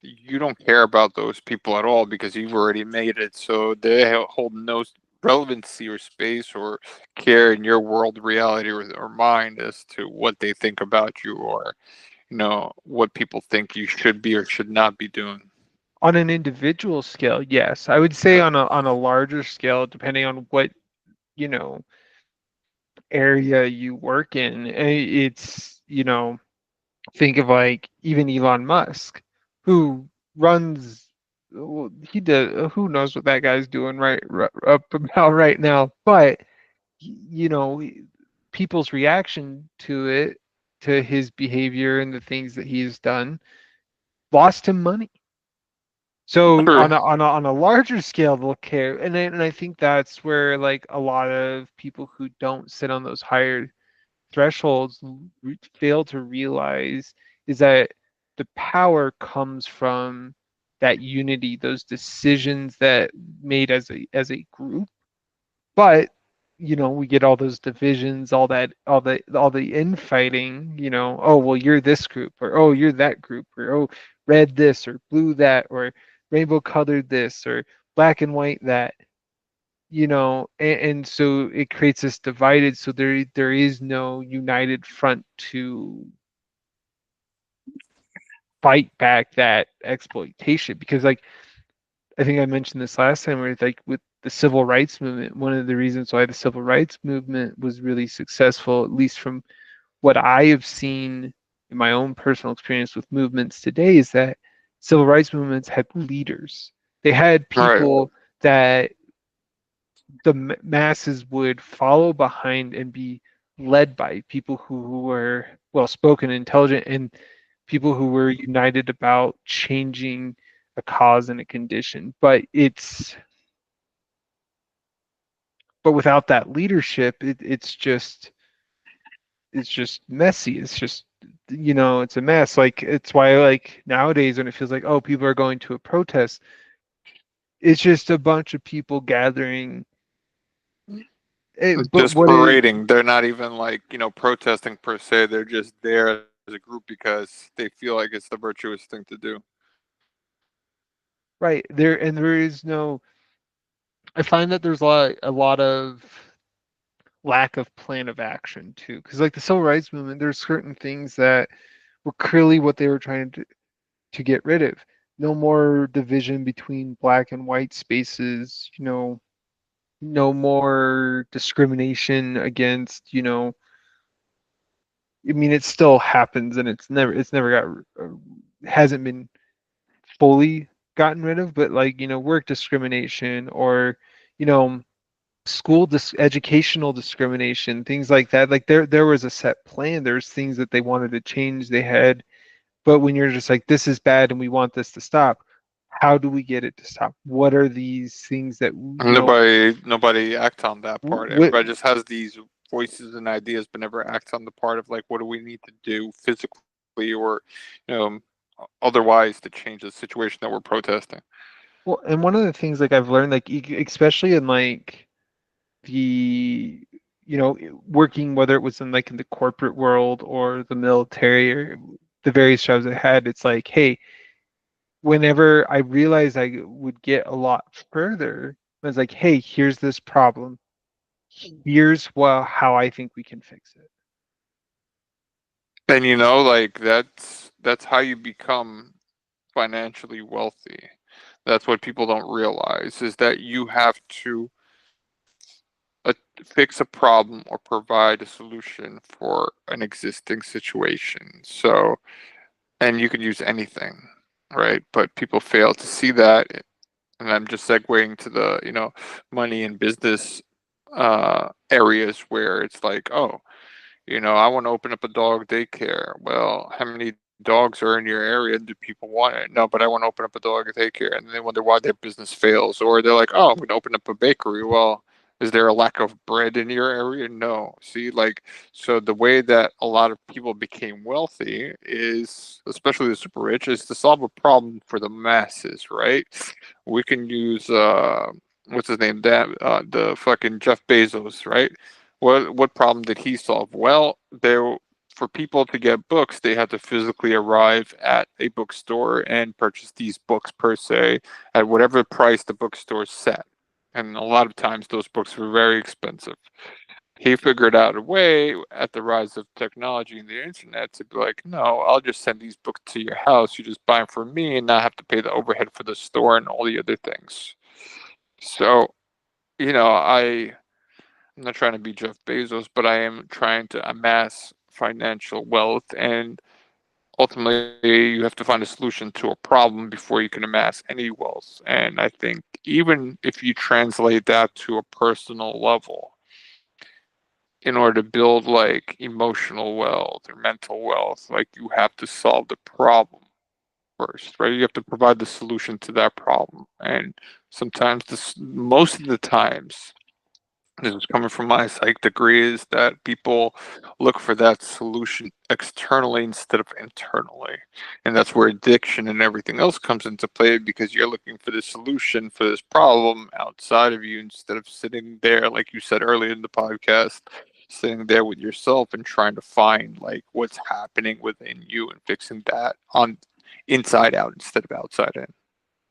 you don't care about those people at all because you've already made it. So they hold no relevancy or space or care in your world, reality, or mind as to what they think about you, or what people think you should be or should not be doing. on an individual scale, yes. I would say on a larger scale, depending on what, you know, area you work in, it's, think of like even Elon Musk, who runs, well, he did, who knows what that guy's doing up about right now, but you know, people's reaction to it, to his behavior and the things that he's done, lost him money. So True. on a larger scale, they'll care, and I think that's where like a lot of people who don't sit on those higher thresholds fail to realize is that the power comes from that unity, those decisions that made as a group. But we get all those divisions, all the infighting. Oh well, you're this group, or oh you're that group, or oh red this or blue that, or rainbow colored this or black and white that. And so it creates this divided. So there is no united front to fight back that exploitation because like I think I mentioned this last time where like with the civil rights movement, one of the reasons why the civil rights movement was really successful, at least from what I have seen in my own personal experience with movements today, is that civil rights movements had leaders. They had Right. people that the masses would follow behind and be led by people who were well spoken, intelligent, and people who were united about changing a cause and a condition. But without that leadership, it's just messy. It's just it's a mess. Like it's why like nowadays when it feels like oh people are going to a protest, it's just a bunch of people gathering. But Just what it parading. They're not even like, protesting per se. They're just there as a group because they feel like it's the virtuous thing to do. right there, and there is no. I find that there's a lot of lack of plan of action too, because like the civil rights movement, there's certain things that were clearly what they were trying to get rid of. No more division between black and white spaces. No more discrimination against. I mean, it still happens, and it's never hasn't been fully gotten rid of, but like work discrimination or you know educational discrimination, things like that. Like there was a set plan. There's things that they wanted to change. They had, but when you're just like this is bad and we want this to stop, how do we get it to stop? What are these things that Nobody acts on that part. what Everybody just has these voices and ideas, but never acts on the part of like, what do we need to do physically or, you know, otherwise to change the situation that we're protesting. well, and one of the things like I've learned like especially in like the working whether it was in like in the corporate world or the military or the various jobs I had, it's like hey, whenever I realized I would get a lot further, I was like, hey, here's this problem. Here's how I think we can fix it. And like that's how you become financially wealthy. That's what people don't realize is that you have to uh, fix a problem or provide a solution for an existing situation. So, and you can use anything, right? But people fail to see that. And I'm just segueing to the, money and business areas where it's like, oh, I want to open up a dog daycare. Well, how many dogs are in your area? Do people want it? No, but I want to open up a dog daycare. And then they wonder why their business fails. Or they're like, oh, I'm going to open up a bakery. Well, is there a lack of bread in your area? No. See, like, so the way that a lot of people became wealthy is, especially the super rich, is to solve a problem for the masses, right? We can use, what's his name? That, the fucking Jeff Bezos, right? what problem did he solve? Well, there for people to get books, they had to physically arrive at a bookstore and purchase these books per se at whatever price the bookstore set. And a lot of times those books were very expensive. He figured out a way at the rise of technology and the internet to be like, no, I'll just send these books to your house. You just buy them from me and not have to pay the overhead for the store and all the other things. So, I'm not trying to be Jeff Bezos, but I am trying to amass financial wealth, and ultimately, you have to find a solution to a problem before you can amass any wealth. And I think even if you translate that to a personal level, in order to build like emotional wealth or mental wealth, like you have to solve the problem first, right? You have to provide the solution to that problem. And sometimes most of the times, this is coming from my psych degree, is that people look for that solution externally instead of internally. And that's where addiction and everything else comes into play, because you're looking for the solution for this problem outside of you instead of sitting there, like you said earlier in the podcast, sitting there with yourself and trying to find like what's happening within you and fixing that on inside out instead of outside in.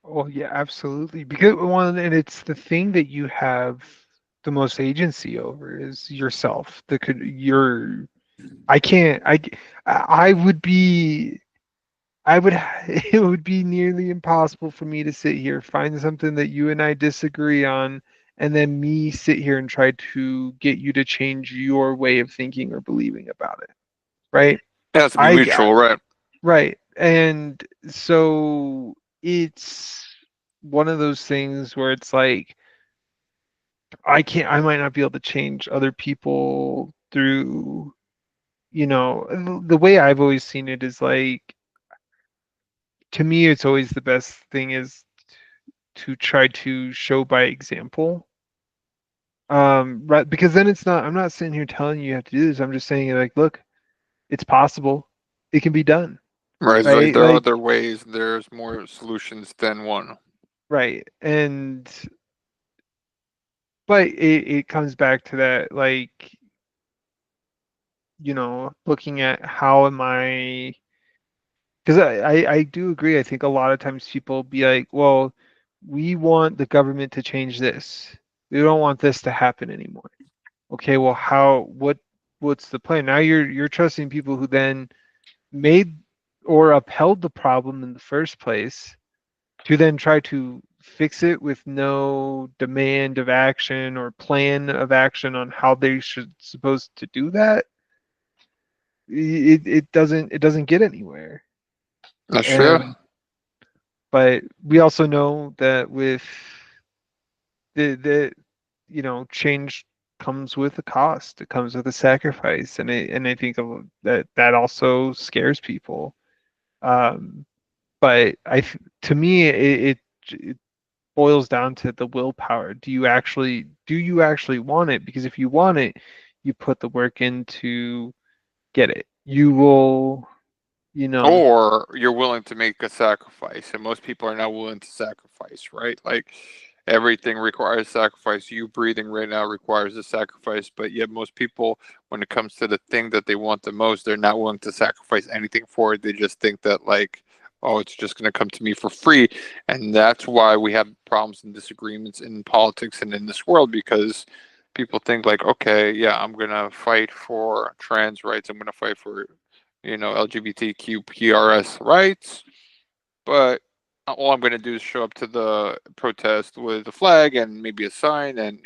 Oh yeah, absolutely. Because one, and it's the thing that you have the most agency over is yourself. The could your I can't I would be I would it would be nearly impossible for me to sit here, find something that you and I disagree on, and then me sit here and try to get you to change your way of thinking or believing about it, right? It has to be I mutual, right? right. And so it's one of those things where it's like I might not be able to change other people through, the way I've always seen it is like, to me, it's always the best thing is to try to show by example. Right, because then I'm not sitting here telling you have to do this. I'm just saying like, look, it's possible. It can be done, Right. It's like right? there are Like, other ways, there's more solutions than one. right. And but it comes back to that, like, looking at how am I, because I do agree. I think a lot of times people be like, well, we want the government to change this. We don't want this to happen anymore. Okay, well, what's the plan? Now you're trusting people who then made or upheld the problem in the first place to then try to fix it with no demand of action or plan of action on how they should supposed to do that. It doesn't get anywhere. That's true. And but we also know that with the change comes with a cost. It comes with a sacrifice, and I think that also scares people. Um, but to me, it boils down to the willpower. Do you actually want it? Because if you want it, you put the work in to get it. You will, you know, Or you're willing to make a sacrifice, and most people are not willing to sacrifice, right? Like everything requires sacrifice. You breathing right now requires a sacrifice, but yet most people, when it comes to the thing that they want the most, they're not willing to sacrifice anything for it. They just think that like, oh, it's just going to come to me for free. And that's why we have problems and disagreements in politics and in this world, because people think like, okay, yeah, I'm going to fight for trans rights, I'm going to fight for LGBTQ PRS rights, but all I'm going to do is show up to the protest with a flag and maybe a sign and,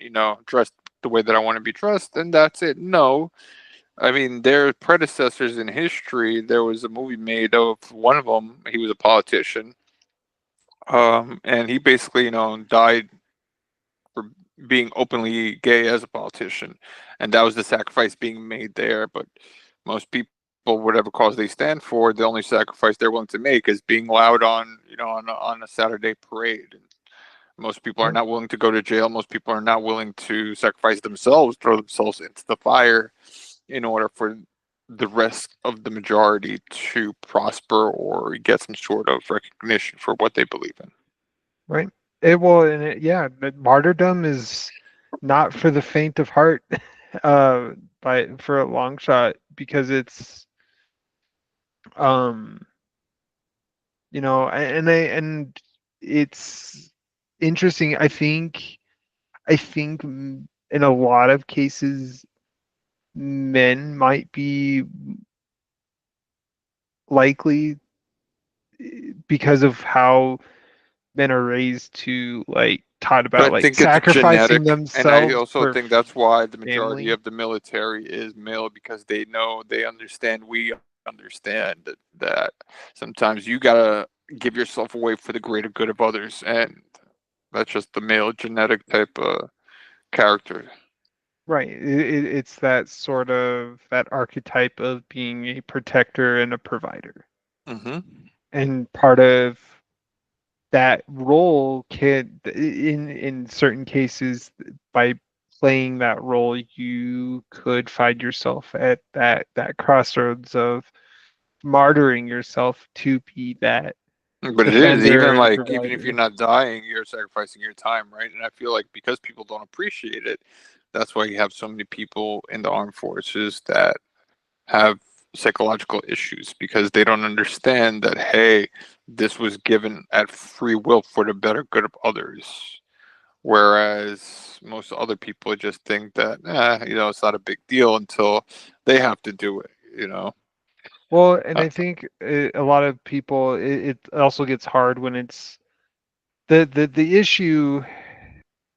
dressed the way that I want to be dressed, and that's it. No. I mean, their predecessors in history, there was a movie made of one of them. He was a politician, and he basically, died for being openly gay as a politician, and that was the sacrifice being made there. But most people, whatever cause they stand for, the only sacrifice they're willing to make is being loud on, on a Saturday parade. And most people are right, not willing to go to jail. Most people are not willing to sacrifice themselves, throw themselves into the fire, in order for the rest of the majority to prosper or get some sort of recognition for what they believe in. right. Yeah, but martyrdom is not for the faint of heart. uh, by for a long shot because it's um and it's interesting. I think in a lot of cases men might be likely because of how men are raised to like taught But about I like think it's sacrificing genetic, and I themselves also for think that's why the majority family. of the military is male because they know, they understand, we understand that sometimes you gotta give yourself away for the greater good of others, and that's just the male genetic type of character. Right. It's that sort of that archetype of being a protector and a provider. Hmm. And part of that role can in certain cases by playing that role you could find yourself at that crossroads of martyring yourself to be that But it is, defender even and like, even if you're provider. not dying, you're sacrificing your time, right? And I feel like because people don't appreciate it, that's why you have so many people in the armed forces that have psychological issues because they don't understand that, hey, this was given at free will for the better good of others. Whereas most other people just think that, it's not a big deal until they have to do it, you know? Well, and Uh, I think a lot of people it also gets hard when it's the issue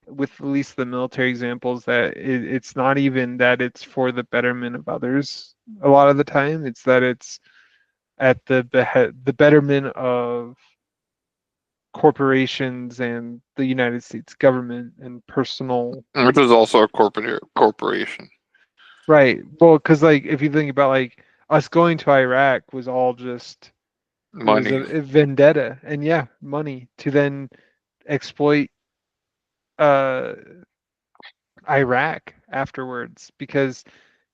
with at least the military examples that it's not even that it's for the betterment of others a lot of the time. It's that it's at the betterment of corporations and the United States government and personal. which is also a corporation. Right. Well, because like if you think about like us going to Iraq was all just it was Money. a vendetta and yeah, money to then exploit uh Iraq afterwards because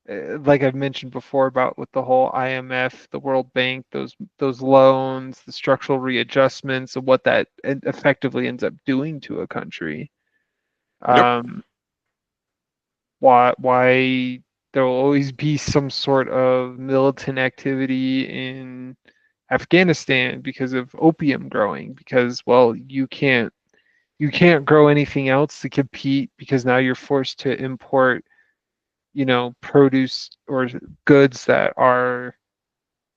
like I've mentioned before about with the whole IMF, the World Bank, those loans, the structural readjustments, and what that effectively ends up doing to a country. Yep. Um, why there will always be some sort of militant activity in Afghanistan because of opium growing because well you can't grow anything else to compete because now you're forced to import produce or goods that are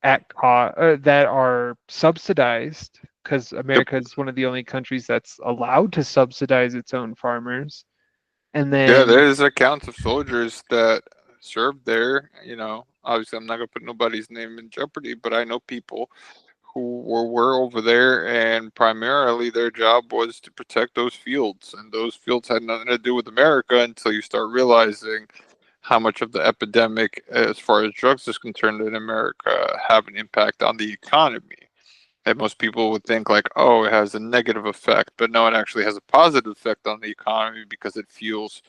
that are subsidized because Yep. America is one of the only countries that's allowed to subsidize its own farmers. And Yeah, then there's accounts of soldiers that served there. Obviously, I'm not gonna put nobody's name in jeopardy, but I know people who were over there, and primarily their job was to protect those fields, and those fields had nothing to do with America until you start realizing how much of the epidemic, as far as drugs is concerned in America, have an impact on the economy. And most people would think like, oh, it has a negative effect, but no, it actually has a positive effect on the economy because it fuels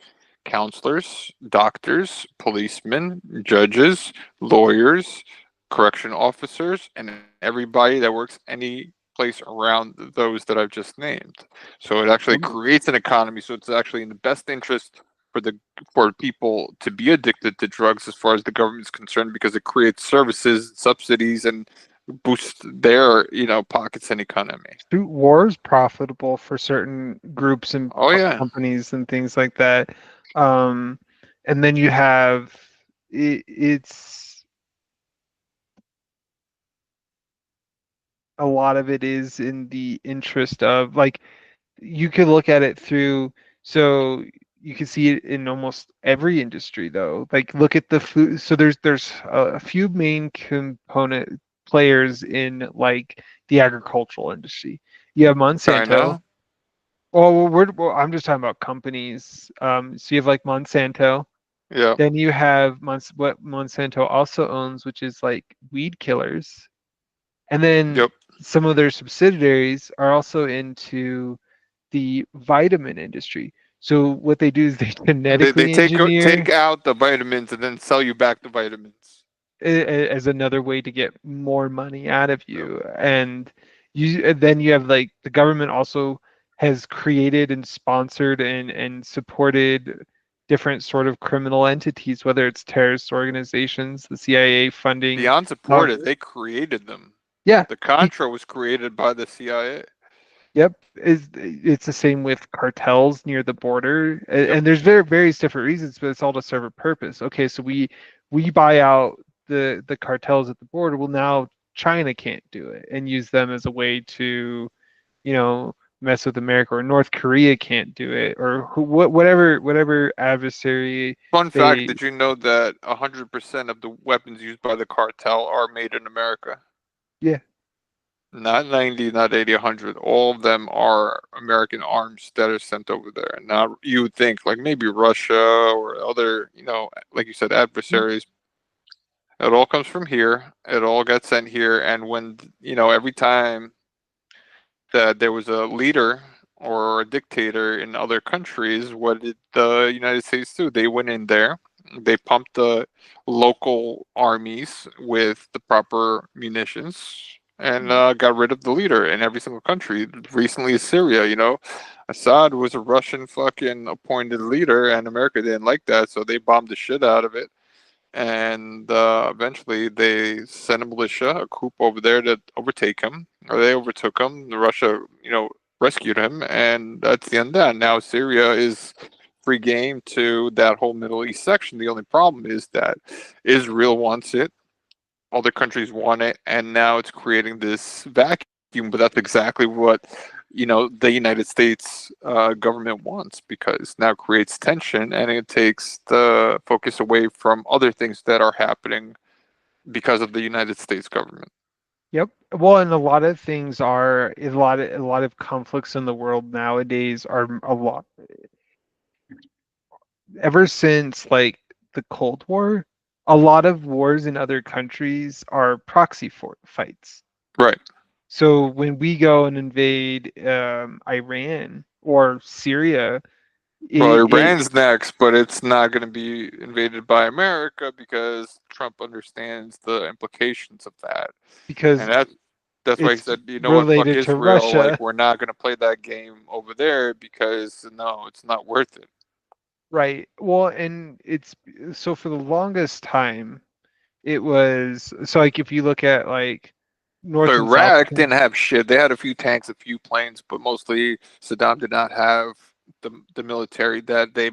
counselors, doctors, policemen, judges, lawyers, correction officers, and everybody that works any place around those that I've just named. So it actually creates an economy. So it's actually in the best interest for the for people to be addicted to drugs as far as the government is concerned because it creates services, subsidies, and boost their pockets and economy. war is profitable for certain groups and Oh yeah. companies and things like that. Um, and then you have it's a lot of it is in the interest of like you could look at it through so you can see it in almost every industry though like look at the food so there's a few main component players in like the agricultural industry you have Monsanto. China. I'm just talking about companies so you have like Monsanto, Yeah. then you have what Monsanto also owns which is like weed killers, and then Yep. some of their subsidiaries are also into the vitamin industry. So what they do is they They genetically take engineer out the vitamins and then sell you back the vitamins. as another way to get more money out of Yep. you. And then you have like the government also has created and sponsored and supported different sort of criminal entities, whether it's terrorist organizations, the CIA funding. Beyond Uh, supported, they created them. yeah, The Contra was created by the CIA. yep. It's the same with cartels near the border, Yep. and there's various different reasons, but it's all to serve a purpose. Okay, so we buy out the cartels at the border. Well, now China can't do it and use them as a way to, you know, mess with America, or North Korea can't do it, or whatever adversary Fun fact: they. did you know that 100% of the weapons used by the cartel are made in America? Yeah. Not 90, not 80, 100. All of them are American arms that are sent over there. Now, you would think like maybe Russia or other, like you said, adversaries. It all comes from here. It all gets sent here. And when, every time that there was a leader or a dictator in other countries, what did the United States do? They went in there, they pumped the local armies with the proper munitions, and got rid of the leader in every single country. Recently, Syria, Assad was a Russian fucking appointed leader, and America didn't like that, so they bombed the shit out of it. And eventually, they sent a militia, a coup over there to overtake him, or they overtook him. Russia, rescued him, and that's the end of that. Now Syria is free game to that whole Middle East section. The only problem is that Israel wants it, other countries want it, and now it's creating this vacuum. But that's exactly what the United States government wants, because now creates tension and it takes the focus away from other things that are happening because of the United States government. Yep. Well, and a lot of things are a lot of conflicts in the world nowadays are a lot ever since like the Cold War, a lot of wars in other countries are proxy for fights. Right. So when we go and invade Iran or Syria, Well, it Iran's next, but it's not going to be invaded by America because Trump understands the implications of that. because And that's why he it's said, you know what, fuck related to Israel, like Russia, we're not going to play that game over there because no, it's not worth it. right? Well, and it's so for the longest time, it was so like if you look at like So North and South. Iraq didn't have shit. They had a few tanks, a few planes, but mostly Saddam did not have the military that they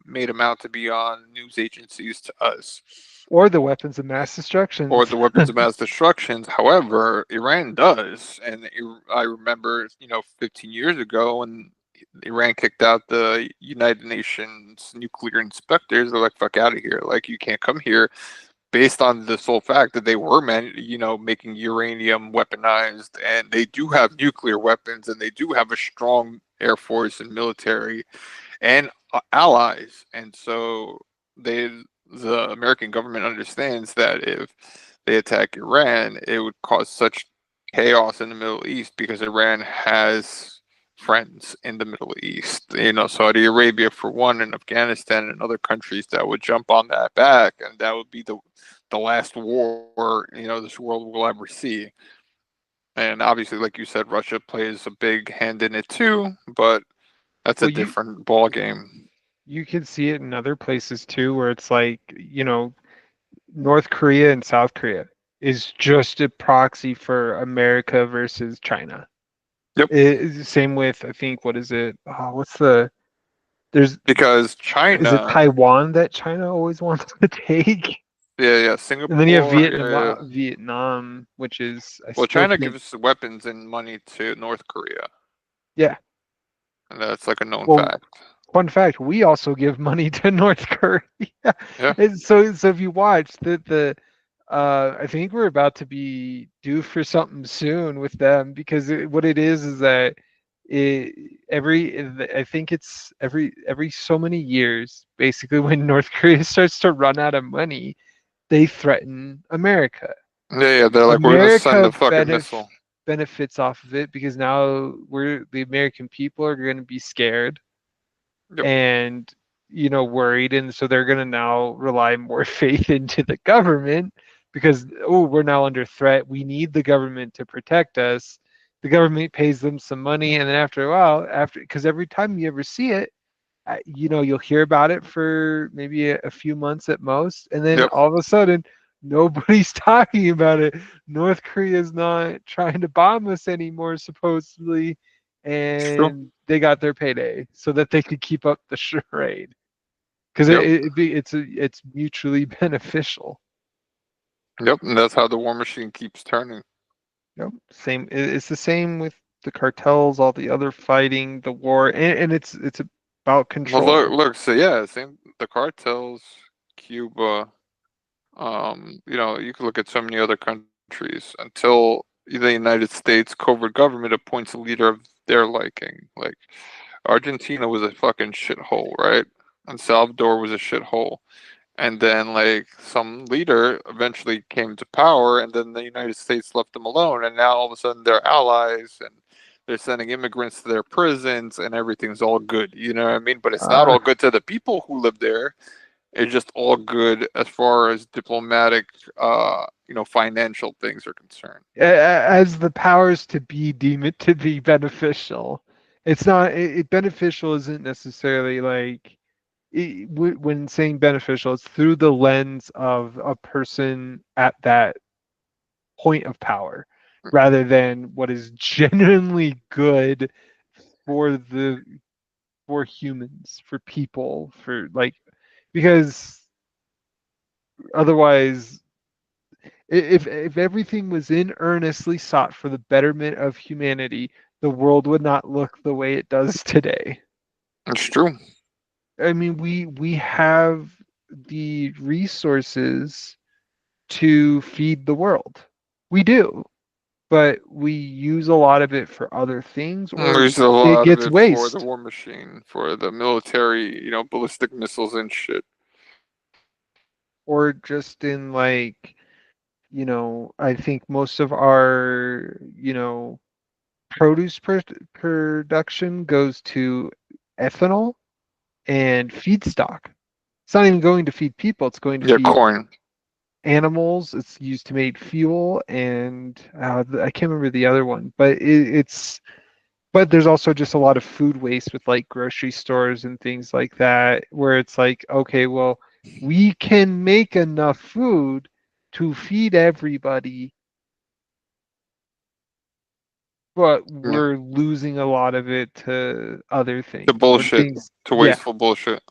made him out to be on news agencies to us, Or the weapons of mass or destructions. the weapons of mass destruction. However, Iran does, and I remember 15 years ago when Iran kicked out the United Nations nuclear inspectors. They're like, "Fuck out of here! Like you can't come here." Based on the sole fact that they were making uranium weaponized, and they do have nuclear weapons, and they do have a strong air force and military and allies, and so they the American government understands that if they attack Iran, it would cause such chaos in the Middle East because Iran has friends in the Middle East, Saudi Arabia for one, and Afghanistan and other countries that would jump on that back, and that would be the last war this world will ever see. And obviously, like you said, Russia plays a big hand in it too, but that's a Well, you different ball game. you can see it in other places too, where it's like, North Korea and South Korea is just a proxy for America versus China. Yep. Same with, I think, what is it? Oh, what's the there's Because is it China, Taiwan that China always wants to take? yeah, And then you have Singapore, yeah. Vietnam, which is I Well, still China think, gives weapons and money to North Korea, yeah. and that's like a known Well, fact. fun fact, we also give money to North Korea. Yeah. And so if you watch the I think we're about to be due for something soon with them because what it is that it I think it's every so many years, basically when North Korea starts to run out of money, they threaten America. Yeah, yeah. They're like, we're gonna send America a fucking missile. benefits off of it because now the American people are going to be scared Yep. and worried, and so they're going to now rely more faith into the government because, oh, we're now under threat, we need the government to protect us. The government pays them some money, and then after a while, after because every time you ever see it, you'll hear about it for maybe a few months at most, and then Yep. all of a sudden, nobody's talking about it. North Korea's not trying to bomb us anymore, supposedly, It's true. and they got their payday so that they could keep up the charade because Yep. it's mutually beneficial. Yep. And that's how the war machine keeps turning. Same. It's the same with the cartels, all the other fighting, the war, and it's about Well, look, control. look. So yeah, same. The cartels, Cuba. You could look at so many other countries until the United States covert government appoints a leader of their liking. Like Argentina was a fucking shithole, right? And Salvador was a shithole. And then like some leader eventually came to power, and then the United States left them alone, and now all of a sudden they're allies, and they're sending immigrants to their prisons, and everything's all good. You know what I mean? But it's not Uh, all good to the people who live there. It's just all good as far as diplomatic, financial things are concerned. as the powers to be deem it to be beneficial. It's not beneficial isn't necessarily like when saying beneficial, it's through the lens of a person at that point of power rather than what is genuinely good for the for humans, for people, for like because otherwise if everything was in earnestly sought for the betterment of humanity, the world would not look the way it does today. It's true. I mean, we have the resources to feed the world. We do, but we use a lot of it for other things, or There's a it lot of gets it for the waste, war machine, for the military, ballistic missiles and shit. or just in like, I think most of our, produce production goes to ethanol and feedstock. It's not even going to feed people, it's going to Yeah, feed corn. animals. It's used to make fuel, and I can't remember the other one, but but there's also just a lot of food waste with like grocery stores and things like that, where it's like, okay, well, we can make enough food to feed everybody, but Yeah. we're losing a lot of it to other To things or bullshit. things. To Yeah, wasteful bullshit.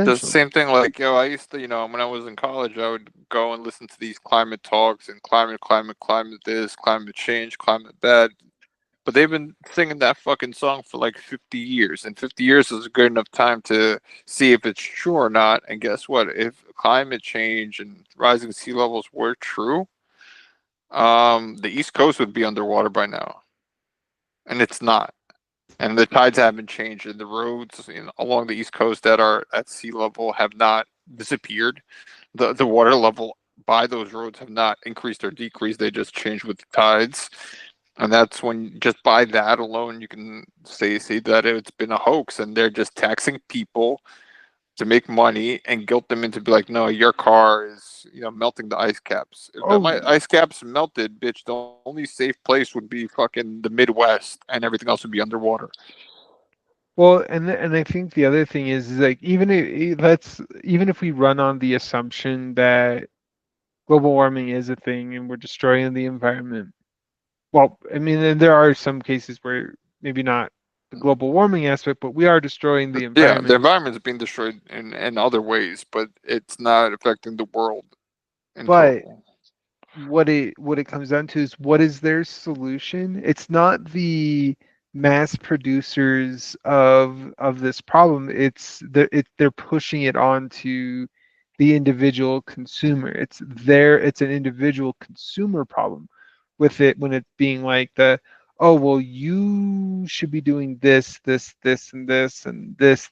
The essentially. same thing, like, I used to, when I was in college, I would go and listen to these climate talks and climate this, climate change, climate that. But they've been singing that fucking song for like 50 years, and 50 years is a good enough time to see if it's true or not. And guess what? If climate change and rising sea levels were true, the East Coast would be underwater by now, and it's not. And the tides haven't changed, and the roads along the East Coast that are at sea level have not disappeared. The water level by those roads have not increased or decreased. They just changed with the tides. And that's when, just by that alone, you can say that it's been a hoax, and they're just taxing people to make money and guilt them into be like, no, your car is melting the ice caps. If the Oh, ice caps melted, bitch, the only safe place would be fucking the Midwest, and everything else would be underwater. well, and I think the other thing is like even if we run on the assumption that global warming is a thing and we're destroying the environment. Well, I mean, and there are some cases where maybe not the global warming aspect, but we are destroying the Yeah, the environment. environment is being destroyed in other ways, but it's not affecting the world in But total. what it comes down to is what is their solution? It's not the mass producers of this problem. They're pushing it on to the individual consumer. It's an individual consumer problem with it when it's being like the oh well you should be doing this and this and this.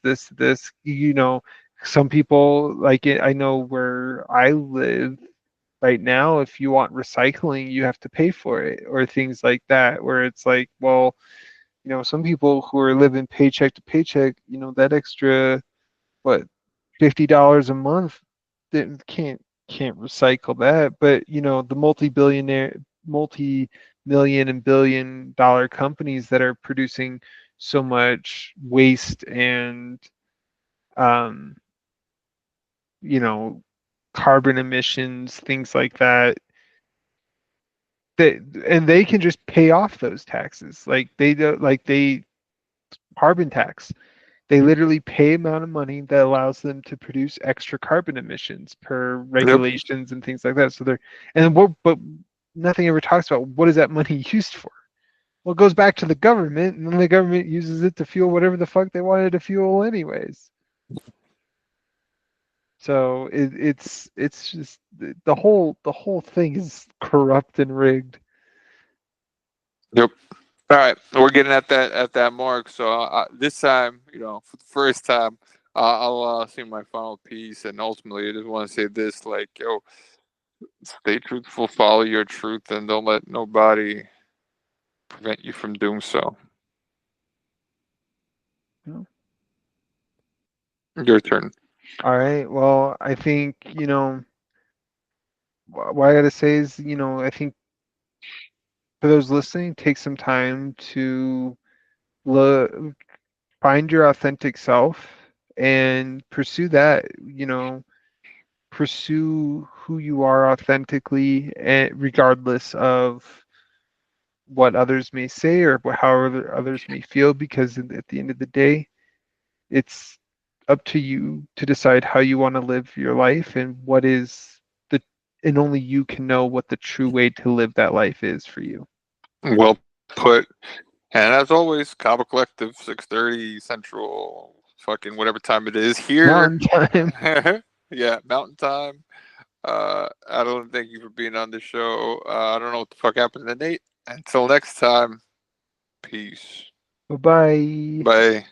Some people like it. I know where I live right now, if you want recycling, you have to pay for it, or things like that, where it's like, well, some people who are living paycheck to paycheck, that extra, what, $50 a month, can't recycle that. But, the multi-million and billion dollar companies that are producing so much waste and um, you know, carbon emissions, things like that. They, and they can just pay off those taxes. Like they do, like they carbon tax. They literally pay amount of money that allows them to produce extra carbon emissions per Yep. regulations and things like that. So they're and what but nothing ever talks about what is that money used for. Well, it goes back to the government, and then the government uses it to fuel whatever the fuck they wanted to fuel anyways. So it's just the whole thing is corrupt and rigged. Yep. All right, we're getting at that mark. So this time, for the first time, I'll say my final piece, and ultimately, I just want to say this: like, yo, stay truthful, follow your truth, and don't let nobody prevent you from doing so. You Your turn. All right. Well, I think, what I gotta say is, I think for those listening, take some time to look, find your authentic self and pursue that, pursue who you are authentically, regardless of what others may say or how others may feel, because at the end of the day, it's up to you to decide how you want to live your life and what is the and only you can know what the true way to live that life is for you. Well put. And as always, Kava Collective, 6:30 Central, fucking whatever time it is here. Mountain time. Yeah, Mountain Time. Adeline, thank you for being on the show. I don't know what the fuck happened to Nate. Until next time, peace. Bye bye. Bye.